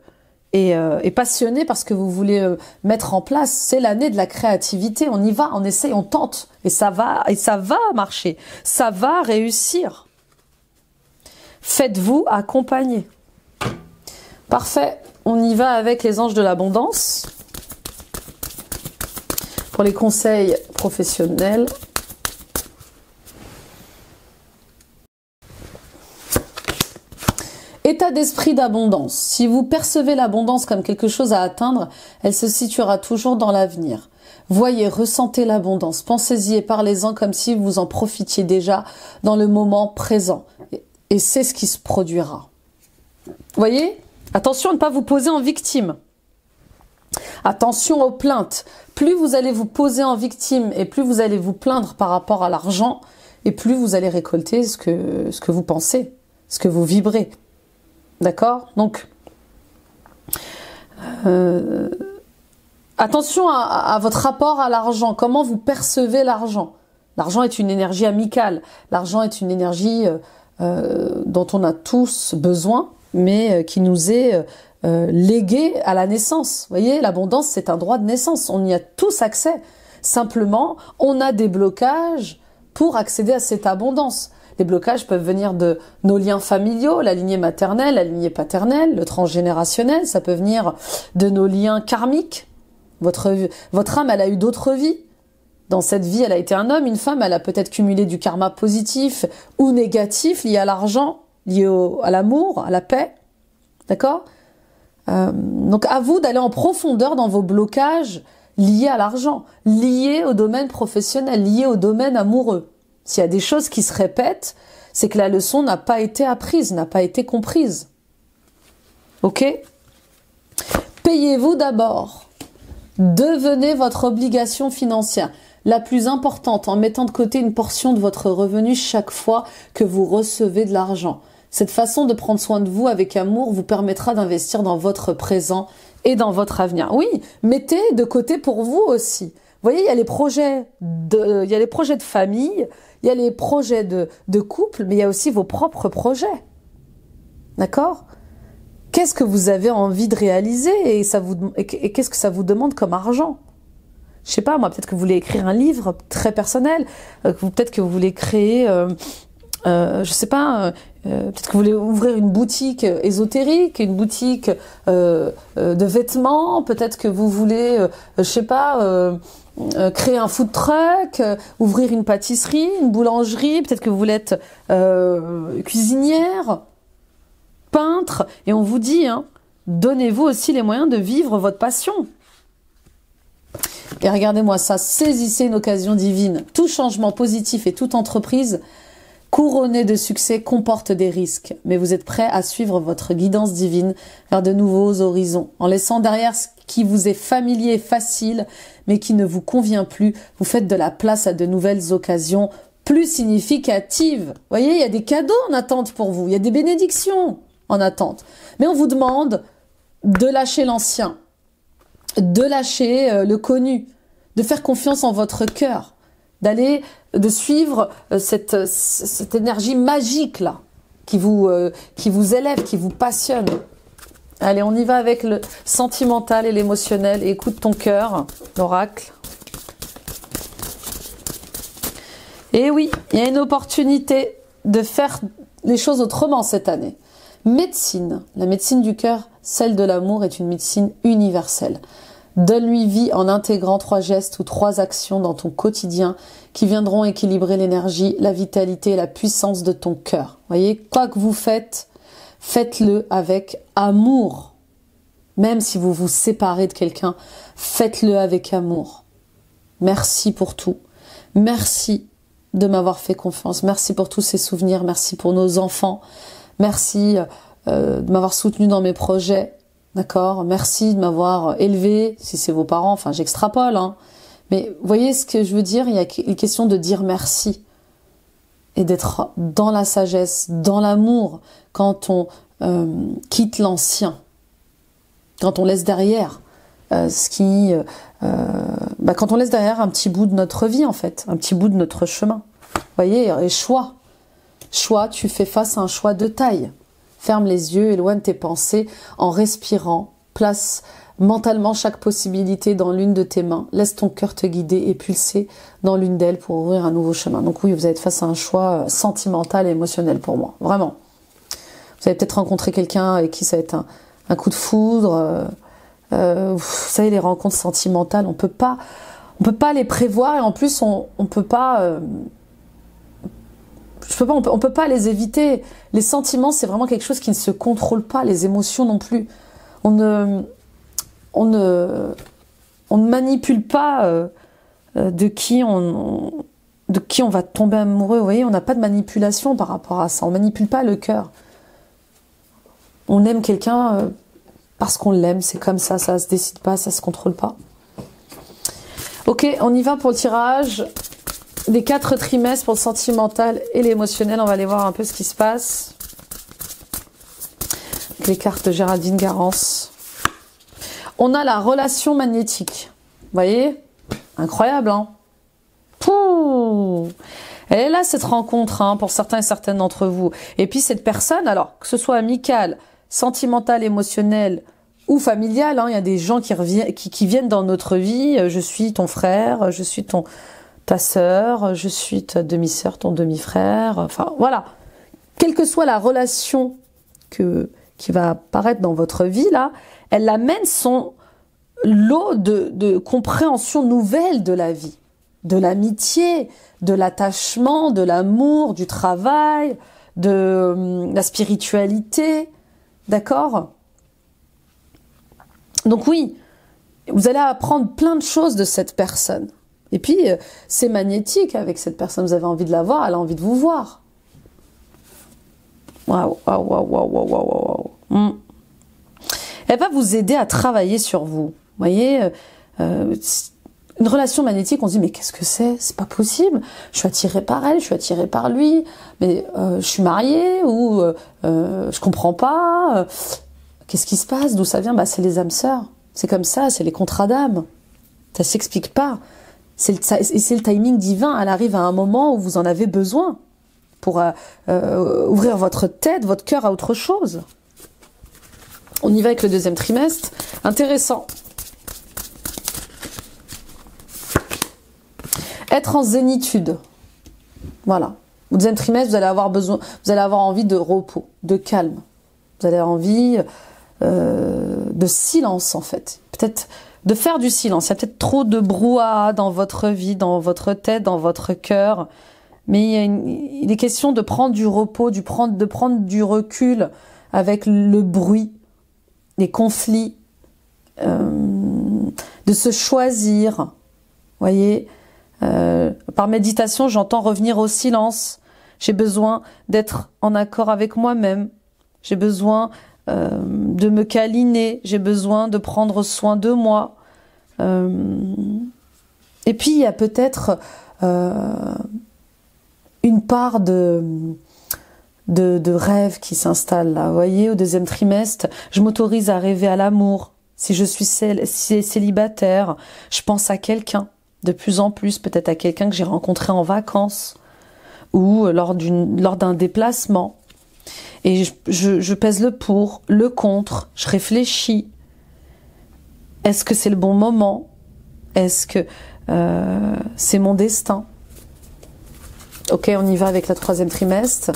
et passionné parce que vous voulez mettre en place. C'est l'année de la créativité. On y va, on essaye, on tente et ça va marcher. Ça va réussir. Faites-vous accompagner. Parfait. On y va avec les anges de l'abondance. Pour les conseils professionnels. État d'esprit d'abondance. Si vous percevez l'abondance comme quelque chose à atteindre, elle se situera toujours dans l'avenir. Voyez, ressentez l'abondance. Pensez-y et parlez-en comme si vous en profitiez déjà dans le moment présent. Et c'est ce qui se produira. Voyez ? Attention à ne pas vous poser en victime. Attention aux plaintes. Plus vous allez vous poser en victime et plus vous allez vous plaindre par rapport à l'argent, et plus vous allez récolter ce que vous pensez, ce que vous vibrez. D'accord? Donc, attention à votre rapport à l'argent. Comment vous percevez l'argent? L'argent est une énergie amicale. L'argent est une énergie dont on a tous besoin, mais qui nous est léguée à la naissance. Vous voyez, l'abondance, c'est un droit de naissance. On y a tous accès. Simplement, on a des blocages pour accéder à cette abondance. Les blocages peuvent venir de nos liens familiaux, la lignée maternelle, la lignée paternelle, le transgénérationnel. Ça peut venir de nos liens karmiques. Votre âme, elle a eu d'autres vies. Dans cette vie, elle a été un homme, une femme. Elle a peut-être cumulé du karma positif ou négatif lié à l'argent, lié à l'amour, à la paix. D'accord ? Donc, à vous d'aller en profondeur dans vos blocages liés à l'argent, liés au domaine professionnel, liés au domaine amoureux. S'il y a des choses qui se répètent, c'est que la leçon n'a pas été apprise, n'a pas été comprise. Ok ? Payez-vous d'abord. Devenez votre obligation financière la plus importante en mettant de côté une portion de votre revenu chaque fois que vous recevez de l'argent. Cette façon de prendre soin de vous avec amour vous permettra d'investir dans votre présent et dans votre avenir. Oui, mettez de côté pour vous aussi. Vous voyez, il y a les projets de famille, il y a les projets de couple, mais il y a aussi vos propres projets. D'accord ? Qu'est-ce que vous avez envie de réaliser et qu'est-ce que ça vous demande comme argent ? Je sais pas, moi, peut-être que vous voulez écrire un livre très personnel, peut-être que vous voulez créer, je sais pas, peut-être que vous voulez ouvrir une boutique ésotérique, une boutique de vêtements, peut-être que vous voulez, je sais pas, créer un food truck, ouvrir une pâtisserie, une boulangerie, peut-être que vous voulez être cuisinière, peintre, et on vous dit, hein, donnez-vous aussi les moyens de vivre votre passion. Et regardez-moi ça, saisissez une occasion divine. Tout changement positif et toute entreprise couronnée de succès comporte des risques, mais vous êtes prêt à suivre votre guidance divine vers de nouveaux horizons, en laissant derrière ce qui vous est familier et facile, mais qui ne vous convient plus. Vous faites de la place à de nouvelles occasions plus significatives. Vous voyez, il y a des cadeaux en attente pour vous, il y a des bénédictions en attente. Mais on vous demande de lâcher l'ancien, de lâcher le connu, de faire confiance en votre cœur, de suivre cette énergie magique là, qui vous élève, qui vous passionne. Allez, on y va avec le sentimental et l'émotionnel. Écoute ton cœur, l'oracle. Et oui, il y a une opportunité de faire les choses autrement cette année. Médecine, la médecine du cœur, celle de l'amour, est une médecine universelle. Donne-lui vie en intégrant 3 gestes ou 3 actions dans ton quotidien qui viendront équilibrer l'énergie, la vitalité et la puissance de ton cœur. Voyez, quoi que vous faites, faites-le avec amour. Même si vous vous séparez de quelqu'un, faites-le avec amour. Merci pour tout. Merci de m'avoir fait confiance. Merci pour tous ces souvenirs. Merci pour nos enfants. Merci de m'avoir soutenu dans mes projets. D'accord, merci de m'avoir élevé, si c'est vos parents, enfin j'extrapole, hein. Mais vous voyez ce que je veux dire, il y a une question de dire merci et d'être dans la sagesse, dans l'amour, quand on quitte l'ancien, quand on laisse derrière quand on laisse derrière un petit bout de notre vie en fait, un petit bout de notre chemin. Vous voyez, et choix, tu fais face à un choix de taille. Ferme les yeux, éloigne tes pensées en respirant, place mentalement chaque possibilité dans l'une de tes mains, laisse ton cœur te guider et pulser dans l'une d'elles pour ouvrir un nouveau chemin. Donc oui, vous allez être face à un choix sentimental et émotionnel pour moi, vraiment. Vous allez peut-être rencontrer quelqu'un avec qui ça va être un coup de foudre. Vous savez, les rencontres sentimentales, on peut pas les prévoir et en plus on peut pas... on peut pas les éviter. Les sentiments, c'est vraiment quelque chose qui ne se contrôle pas. Les émotions non plus. On ne manipule pas de qui on va tomber amoureux. Vous voyez, on n'a pas de manipulation par rapport à ça. On manipule pas le cœur. On aime quelqu'un parce qu'on l'aime. C'est comme ça se décide pas, ça se contrôle pas. Ok, on y va pour le tirage. Les 4 trimestres pour le sentimental et l'émotionnel. On va aller voir un peu ce qui se passe. Les cartes de Géraldine Garance. On a la relation magnétique. Vous voyez? Incroyable, hein? Pouh! Elle est là, cette rencontre, hein, pour certains et certaines d'entre vous. Et puis cette personne, alors, que ce soit amicale, sentimentale, émotionnelle ou familiale, hein, il y a des gens qui viennent dans notre vie. Je suis ton frère, je suis ta sœur, je suis ta demi-sœur, ton demi-frère, enfin voilà. Quelle que soit la relation qui va apparaître dans votre vie, là, elle amène son lot de compréhension nouvelle de la vie, de l'amitié, de l'attachement, de l'amour, du travail, de la spiritualité, d'accord? Donc oui, vous allez apprendre plein de choses de cette personne. Et puis, c'est magnétique avec cette personne. Vous avez envie de la voir, elle a envie de vous voir. Waouh, waouh, waouh, waouh, waouh, waouh. Elle va vous aider à travailler sur vous. Vous voyez, une relation magnétique, on se dit, mais qu'est-ce que c'est? C'est pas possible. Je suis attirée par elle, je suis attirée par lui. Mais je suis mariée ou je comprends pas. Qu'est-ce qui se passe? D'où ça vient? Bah, c'est les âmes sœurs. C'est comme ça, c'est les contrats d'âme. Ça s'explique pas. C'est le timing divin. Elle arrive à un moment où vous en avez besoin pour ouvrir votre tête, votre cœur à autre chose. On y va avec le 2e trimestre. Intéressant. Être en zénitude. Voilà. Au 2e trimestre, vous allez avoir envie de repos, de calme. Vous allez avoir envie de silence, en fait. Peut-être de faire du silence. Il y a peut-être trop de brouhaha dans votre vie, dans votre tête, dans votre cœur. Mais il est question de prendre du repos, de prendre du recul avec le bruit, les conflits, de se choisir. Voyez, par méditation, j'entends revenir au silence. J'ai besoin d'être en accord avec moi-même. J'ai besoin de me câliner, j'ai besoin de prendre soin de moi. Et puis il y a peut-être une part de rêve qui s'installe là. Vous voyez, au deuxième trimestre, je m'autorise à rêver à l'amour. Si je suis célibataire, je pense à quelqu'un de plus en plus, peut-être à quelqu'un que j'ai rencontré en vacances ou lors d'un déplacement. Et je pèse le pour, le contre, je réfléchis. Est-ce que c'est le bon moment? Est-ce que c'est mon destin? Ok, on y va avec le troisième trimestre,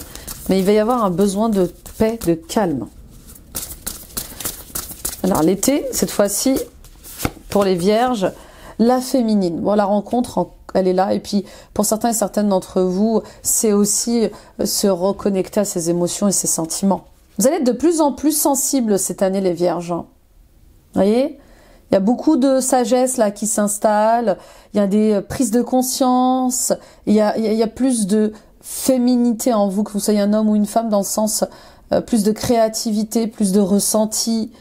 mais il va y avoir un besoin de paix, de calme. Alors l'été, cette fois-ci, pour les vierges, la féminine. Bon, la rencontre, elle est là. Et puis, pour certains et certaines d'entre vous, c'est aussi se reconnecter à ses émotions et ses sentiments. Vous allez être de plus en plus sensibles cette année, les vierges. Vous voyez ? Il y a beaucoup de sagesse là qui s'installe, il y a des prises de conscience, il y a plus de féminité en vous, que vous soyez un homme ou une femme, dans le sens plus de créativité, plus de ressenti,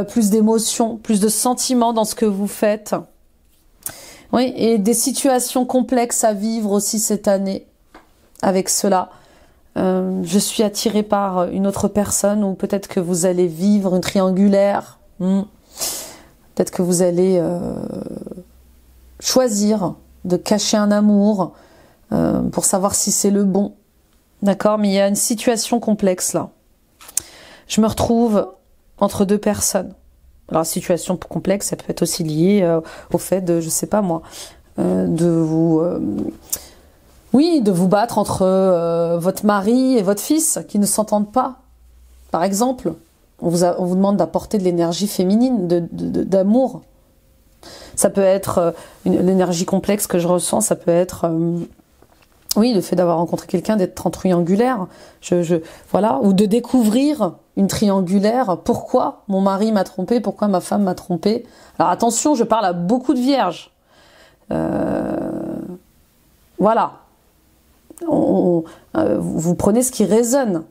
plus d'émotions, plus de sentiments dans ce que vous faites. Oui, et des situations complexes à vivre aussi cette année avec cela. Je suis attirée par une autre personne, ou peut-être que vous allez vivre une triangulaire. Peut-être que vous allez choisir de cacher un amour pour savoir si c'est le bon. D'accord? Mais il y a une situation complexe là. Je me retrouve entre deux personnes. Alors, situation complexe, ça peut être aussi lié au fait de, je sais pas moi, de vous battre entre votre mari et votre fils qui ne s'entendent pas, par exemple. On vous demande d'apporter de l'énergie féminine, d'amour. Ça peut être l'énergie complexe que je ressens, ça peut être le fait d'avoir rencontré quelqu'un, d'être en triangulaire, voilà, ou de découvrir une triangulaire. Pourquoi mon mari m'a trompé, pourquoi ma femme m'a trompé. Alors attention, je parle à beaucoup de vierges. Voilà. Vous prenez ce qui résonne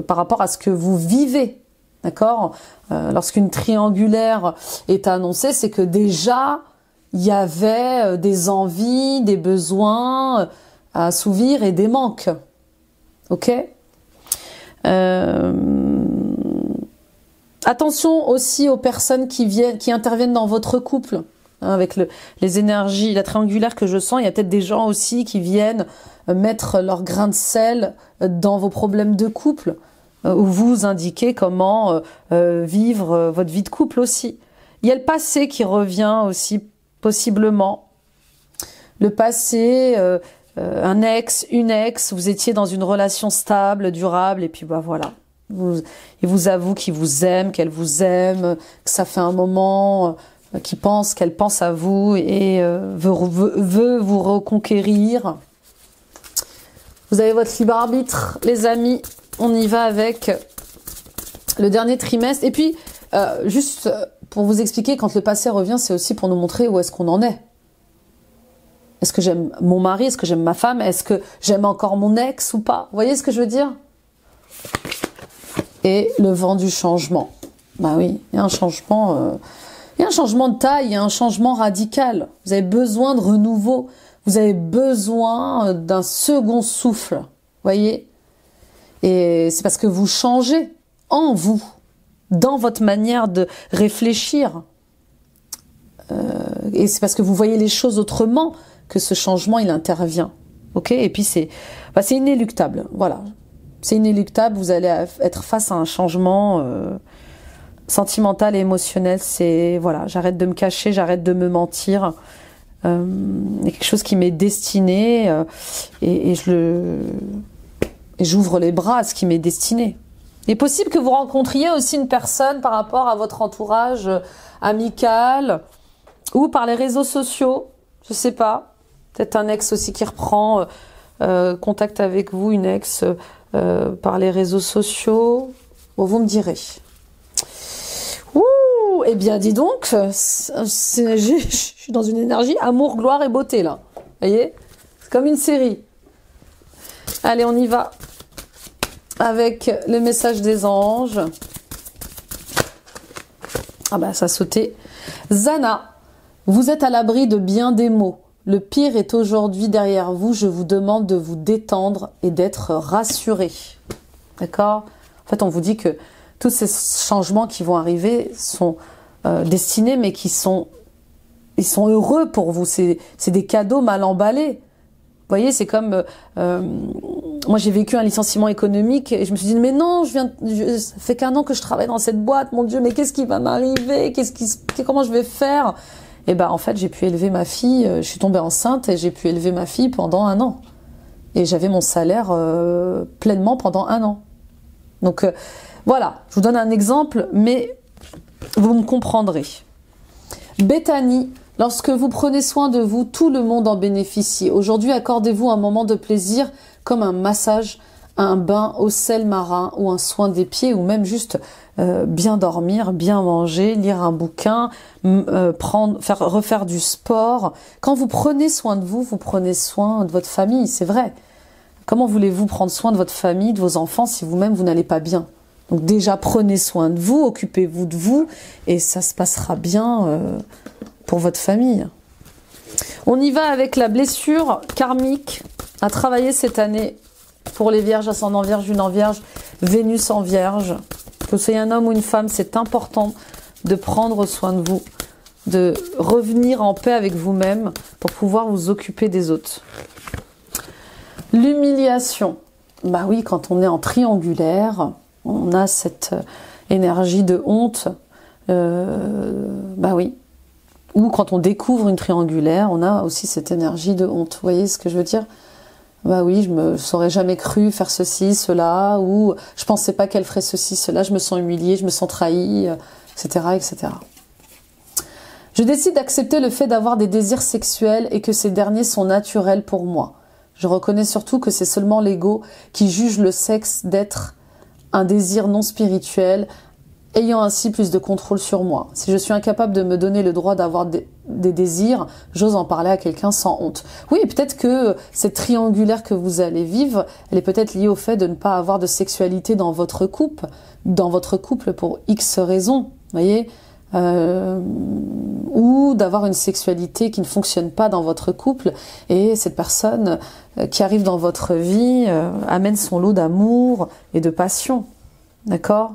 par rapport à ce que vous vivez. D'accord? Lorsqu'une triangulaire est annoncée, c'est que déjà, il y avait des envies, des besoins à assouvir et des manques. Ok? Attention aussi aux personnes qui interviennent dans votre couple. Hein, avec les énergies, la triangulaire que je sens, il y a peut-être des gens aussi qui viennent mettre leur grain de sel dans vos problèmes de couple, ou vous indiquer comment vivre votre vie de couple aussi. Il y a le passé qui revient aussi, possiblement. Le passé, un ex, une ex, vous étiez dans une relation stable, durable, et puis bah voilà. Il vous avoue qu'il vous aime, qu'elle vous aime, que ça fait un moment qu'elle pense à vous et veut vous reconquérir. Vous avez votre libre arbitre, les amis. On y va avec le dernier trimestre. Et puis, juste pour vous expliquer, quand le passé revient, c'est aussi pour nous montrer où est-ce qu'on en est. Est-ce que j'aime mon mari? Est-ce que j'aime ma femme? Est-ce que j'aime encore mon ex ou pas? Vous voyez ce que je veux dire? Et le vent du changement. Bah oui, il y a un changement... il y a un changement de taille, il y a un changement radical. Vous avez besoin de renouveau. Vous avez besoin d'un second souffle. Voyez? Et c'est parce que vous changez en vous, dans votre manière de réfléchir. Et c'est parce que vous voyez les choses autrement que ce changement, il intervient. Ok? Et puis c'est inéluctable. Voilà. C'est inéluctable. Vous allez être face à un changement... sentimental et émotionnel, c'est voilà, j'arrête de me cacher, j'arrête de me mentir. Il y a quelque chose qui m'est destiné et j'ouvre les bras à ce qui m'est destiné. Il est possible que vous rencontriez aussi une personne par rapport à votre entourage amical ou par les réseaux sociaux, je sais pas. Peut-être un ex aussi qui reprend contact avec vous, une ex par les réseaux sociaux. Bon, vous me direz. Ouh, eh bien, dis donc, je suis dans une énergie amour, gloire et beauté, là. Vous voyez? C'est comme une série. Allez, on y va avec le message des anges. Ah bah ça a sauté. Zana, vous êtes à l'abri de bien des maux. Le pire est aujourd'hui derrière vous. Je vous demande de vous détendre et d'être rassuré. D'accord? En fait, on vous dit que tous ces changements qui vont arriver sont destinés, mais ils sont heureux pour vous. C'est des cadeaux mal emballés. Vous voyez, c'est comme... moi, j'ai vécu un licenciement économique et je me suis dit, mais non, ça fait qu'1 an que je travaille dans cette boîte. Mon Dieu, mais qu'est-ce qui va m'arriver? Comment je vais faire? Et ben, en fait, j'ai pu élever ma fille. Je suis tombée enceinte et j'ai pu élever ma fille pendant 1 an. Et j'avais mon salaire pleinement pendant 1 an. Donc, voilà, je vous donne un exemple, mais vous me comprendrez. Bethany, lorsque vous prenez soin de vous, tout le monde en bénéficie. Aujourd'hui, accordez-vous un moment de plaisir comme un massage, un bain au sel marin ou un soin des pieds ou même juste bien dormir, bien manger, lire un bouquin, refaire du sport. Quand vous prenez soin de vous, vous prenez soin de votre famille, c'est vrai. Comment voulez-vous prendre soin de votre famille, de vos enfants si vous-même vous n'allez pas bien? Donc déjà, prenez soin de vous, occupez-vous de vous et ça se passera bien pour votre famille. On y va avec la blessure karmique à travailler cette année pour les vierges, ascendant vierge, lune en vierge, Vénus en vierge. Que vous soyez un homme ou une femme, c'est important de prendre soin de vous, de revenir en paix avec vous-même pour pouvoir vous occuper des autres. L'humiliation. Bah oui, quand on est en triangulaire, on a cette énergie de honte. Bah oui. Ou quand on découvre une triangulaire, on a aussi cette énergie de honte. Vous voyez ce que je veux dire? Bah oui, je me saurais jamais cru faire ceci, cela, ou je pensais pas qu'elle ferait ceci, cela, je me sens humiliée, je me sens trahie, etc., etc. Je décide d'accepter le fait d'avoir des désirs sexuels et que ces derniers sont naturels pour moi. Je reconnais surtout que c'est seulement l'ego qui juge le sexe d'être un désir non spirituel, ayant ainsi plus de contrôle sur moi. Si je suis incapable de me donner le droit d'avoir des désirs, j'ose en parler à quelqu'un sans honte. Oui, peut-être que cette triangulaire que vous allez vivre, elle est peut-être liée au fait de ne pas avoir de sexualité dans votre couple pour X raisons, vous voyez, ou d'avoir une sexualité qui ne fonctionne pas dans votre couple et cette personne qui arrive dans votre vie amène son lot d'amour et de passion. D'accord?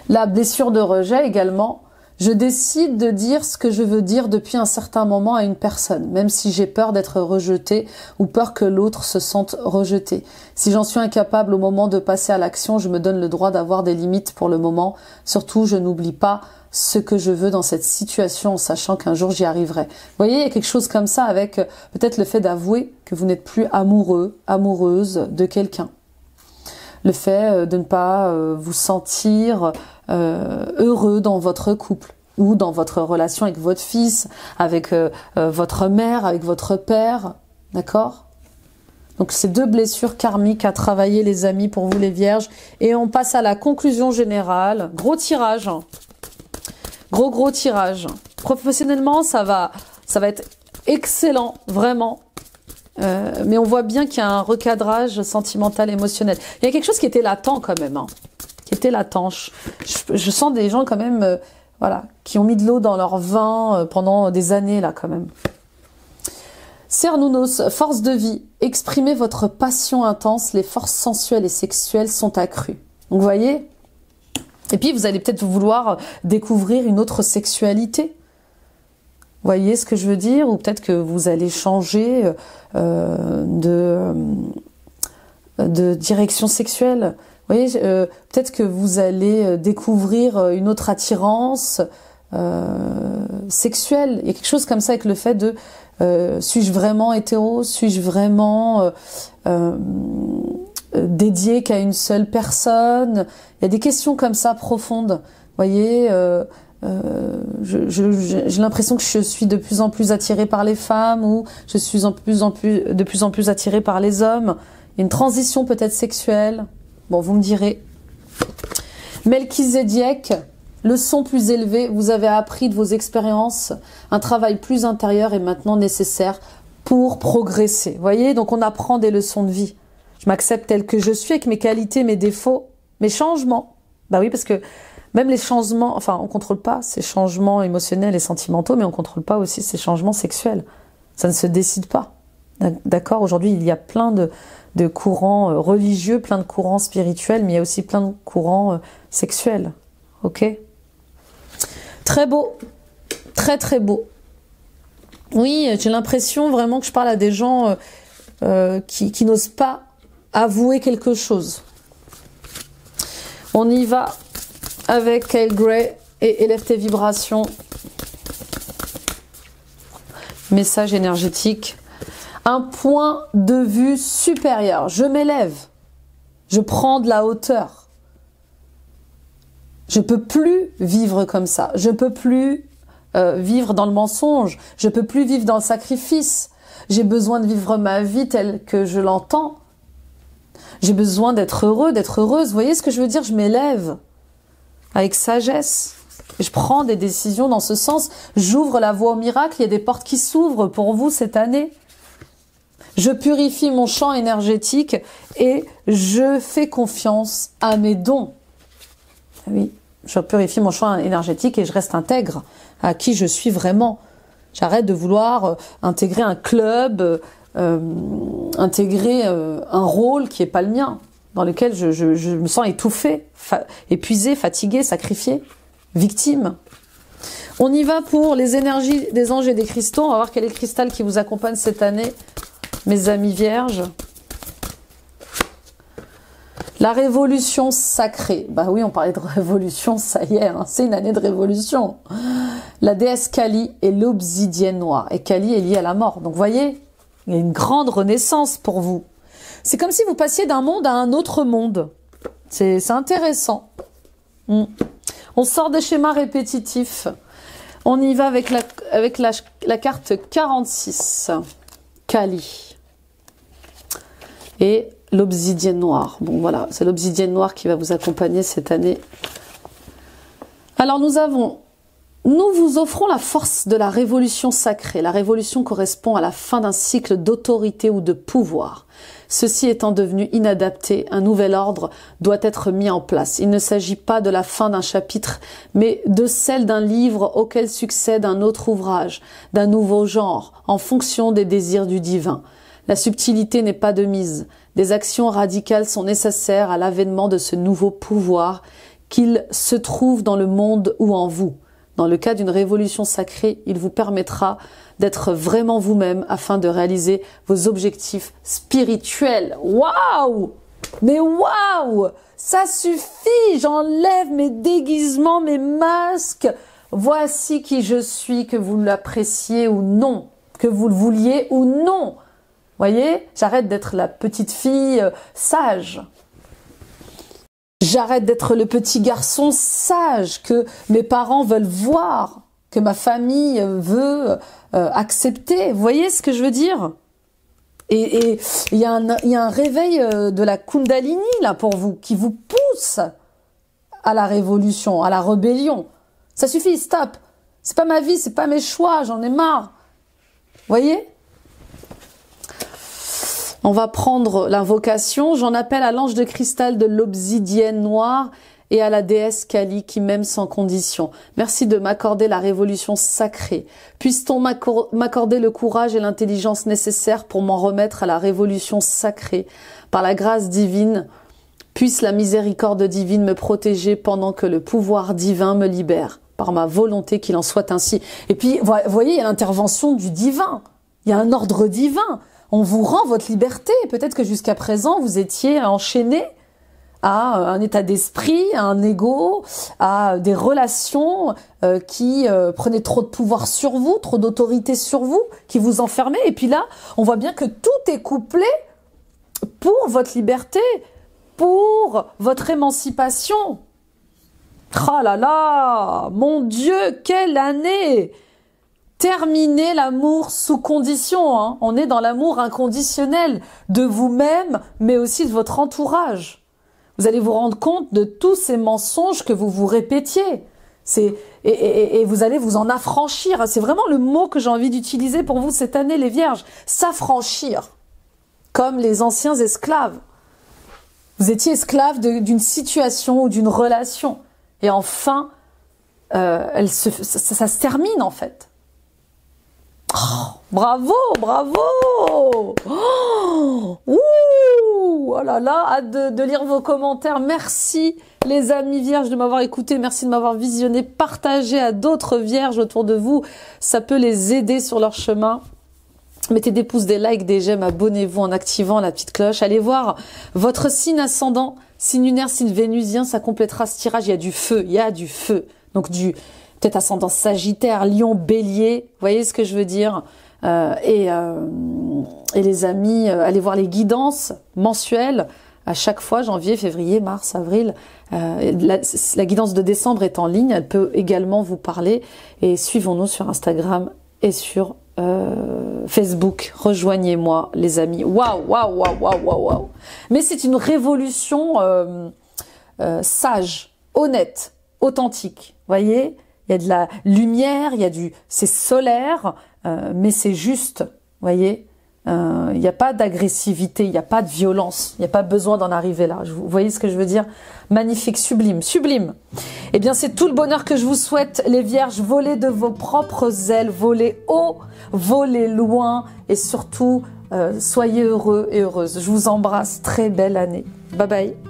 La blessure de rejet également. Je décide de dire ce que je veux dire depuis un certain moment à une personne, même si j'ai peur d'être rejetée ou peur que l'autre se sente rejeté. Si j'en suis incapable au moment de passer à l'action, je me donne le droit d'avoir des limites pour le moment. Surtout, je n'oublie pas ce que je veux dans cette situation en sachant qu'un jour j'y arriverai. Vous voyez, il y a quelque chose comme ça avec peut-être le fait d'avouer que vous n'êtes plus amoureux, amoureuse de quelqu'un. Le fait de ne pas vous sentir heureux dans votre couple ou dans votre relation avec votre fils, avec votre mère, avec votre père, d'accord? Donc c'est 2 blessures karmiques à travailler les amis pour vous les vierges et on passe à la conclusion générale. Gros tirage, hein. Gros tirage. Professionnellement ça va être excellent, vraiment. Mais on voit bien qu'il y a un recadrage sentimental, émotionnel. Il y a quelque chose qui était latent quand même, hein, qui était latent. Je sens des gens quand même, voilà, qui ont mis de l'eau dans leur vin pendant des années là quand même. Cernounos, force de vie, exprimez votre passion intense, les forces sensuelles et sexuelles sont accrues. Donc vous voyez, et puis vous allez peut-être vouloir découvrir une autre sexualité. Vous voyez ce que je veux dire? Ou peut-être que vous allez changer de direction sexuelle. Vous voyez, peut-être que vous allez découvrir une autre attirance sexuelle. Il y a quelque chose comme ça avec le fait de suis-je vraiment hétéro? Suis-je vraiment dédié qu'à une seule personne? Il y a des questions comme ça profondes. Vous voyez, j'ai l'impression que je suis de plus en plus attirée par les femmes ou je suis de plus en plus attirée par les hommes. Il y a une transition peut-être sexuelle. Bon, vous me direz. Melchizedek, leçon plus élevée, vous avez appris de vos expériences, un travail plus intérieur est maintenant nécessaire pour progresser. Vous voyez, donc on apprend des leçons de vie. Je m'accepte telle que je suis avec mes qualités, mes défauts, mes changements. Bah oui, parce que Même les changements, enfin, on contrôle pas ces changements émotionnels et sentimentaux, mais on contrôle pas aussi ces changements sexuels. Ça ne se décide pas. D'accord? Aujourd'hui, il y a plein de courants religieux, plein de courants spirituels, mais il y a aussi plein de courants sexuels. Ok? Très beau. Très, très beau. Oui, j'ai l'impression vraiment que je parle à des gens qui n'osent pas avouer quelque chose. On y va avec Kyle Gray et élève tes vibrations. Message énergétique. Un point de vue supérieur. Je m'élève. Je prends de la hauteur. Je peux plus vivre comme ça. Je peux plus vivre dans le mensonge. Je peux plus vivre dans le sacrifice. J'ai besoin de vivre ma vie telle que je l'entends. J'ai besoin d'être heureux, d'être heureuse. Vous voyez ce que je veux dire? Je m'élève avec sagesse. Je prends des décisions dans ce sens. J'ouvre la voie au miracle. Il y a des portes qui s'ouvrent pour vous cette année. Je purifie mon champ énergétique et je fais confiance à mes dons. Oui, je purifie mon champ énergétique et je reste intègre à qui je suis vraiment. J'arrête de vouloir intégrer un club, intégrer un rôle qui n'est pas le mien, dans lequel je me sens étouffée, épuisée, fatiguée, sacrifiée, victime. On y va pour les énergies des anges et des cristaux. On va voir quel est le cristal qui vous accompagne cette année, mes amis vierges. La révolution sacrée. Bah oui, on parlait de révolution, ça y est, hein, c'est une année de révolution. La déesse Kali et l'obsidienne noire. Et Kali est liée à la mort. Donc, vous voyez, il y a une grande renaissance pour vous. C'est comme si vous passiez d'un monde à un autre monde. C'est intéressant. On sort des schémas répétitifs. On y va avec la carte 46. Kali. Et l'obsidienne noire. Bon, voilà, c'est l'obsidienne noire qui va vous accompagner cette année. Alors, nous vous offrons la force de la révolution sacrée. La révolution correspond à la fin d'un cycle d'autorité ou de pouvoir. Ceci étant devenu inadapté, un nouvel ordre doit être mis en place. Il ne s'agit pas de la fin d'un chapitre, mais de celle d'un livre auquel succède un autre ouvrage, d'un nouveau genre, en fonction des désirs du divin. La subtilité n'est pas de mise. Des actions radicales sont nécessaires à l'avènement de ce nouveau pouvoir, qu'il se trouve dans le monde ou en vous. Dans le cas d'une révolution sacrée, il vous permettra d'être vraiment vous-même afin de réaliser vos objectifs spirituels. Waouh! Mais waouh! Ça suffit! J'enlève mes déguisements, mes masques. Voici qui je suis, que vous l'appréciez ou non, que vous le vouliez ou non. Voyez, j'arrête d'être la petite fille sage. J'arrête d'être le petit garçon sage que mes parents veulent voir, que ma famille veut accepter. Vous voyez ce que je veux dire? Et il y a un réveil de la Kundalini là pour vous, qui vous pousse à la révolution, à la rébellion. Ça suffit, stop. C'est pas ma vie, c'est pas mes choix, j'en ai marre. Vous voyez? On va prendre l'invocation. J'en appelle à l'ange de cristal de l'obsidienne noire et à la déesse Kali qui m'aime sans condition. Merci de m'accorder la révolution sacrée. Puisse-t-on m'accorder le courage et l'intelligence nécessaires pour m'en remettre à la révolution sacrée. Par la grâce divine, puisse la miséricorde divine me protéger pendant que le pouvoir divin me libère. Par ma volonté qu'il en soit ainsi. Et puis, vous voyez, il y a l'intervention du divin. Il y a un ordre divin. On vous rend votre liberté. Peut-être que jusqu'à présent, vous étiez enchaîné à un état d'esprit, à un ego, à des relations qui prenaient trop de pouvoir sur vous, trop d'autorité sur vous, qui vous enfermaient. Et puis là, on voit bien que tout est couplé pour votre liberté, pour votre émancipation. Oh là là, mon Dieu, quelle année! Terminez l'amour sous condition, hein. On est dans l'amour inconditionnel de vous-même, mais aussi de votre entourage. Vous allez vous rendre compte de tous ces mensonges que vous vous répétiez. Et vous allez vous en affranchir. C'est vraiment le mot que j'ai envie d'utiliser pour vous cette année, les vierges. S'affranchir. Comme les anciens esclaves. Vous étiez esclaves d'une situation ou d'une relation. Et enfin, ça se termine en fait. Oh, bravo, bravo. Oh là là, hâte de lire vos commentaires. Merci les amis vierges de m'avoir écouté. Merci de m'avoir visionné. Partagez à d'autres vierges autour de vous. Ça peut les aider sur leur chemin. Mettez des pouces, des likes, des j'aime, abonnez-vous en activant la petite cloche. Allez voir votre signe ascendant, signe lunaire, signe vénusien, ça complétera ce tirage. Il y a du feu, il y a du feu. Donc peut-être ascendant Sagittaire, Lion, Bélier, vous voyez ce que je veux dire. Et les amis, allez voir les guidances mensuelles à chaque fois, janvier, février, mars, avril. La guidance de décembre est en ligne, elle peut également vous parler. Et suivons-nous sur Instagram et sur Facebook. Rejoignez-moi les amis. Waouh, waouh, waouh, waouh, waouh, waouh. Mais c'est une révolution sage, honnête, authentique. Vous voyez, il y a de la lumière, c'est solaire, mais c'est juste. Vous voyez, il n'y a pas d'agressivité, il n'y a pas de violence, il n'y a pas besoin d'en arriver là. Vous voyez ce que je veux dire? Magnifique, sublime, sublime. Eh bien, c'est tout le bonheur que je vous souhaite, les vierges. Volez de vos propres ailes, volez haut, volez loin et surtout, soyez heureux et heureuses. Je vous embrasse, très belle année. Bye bye.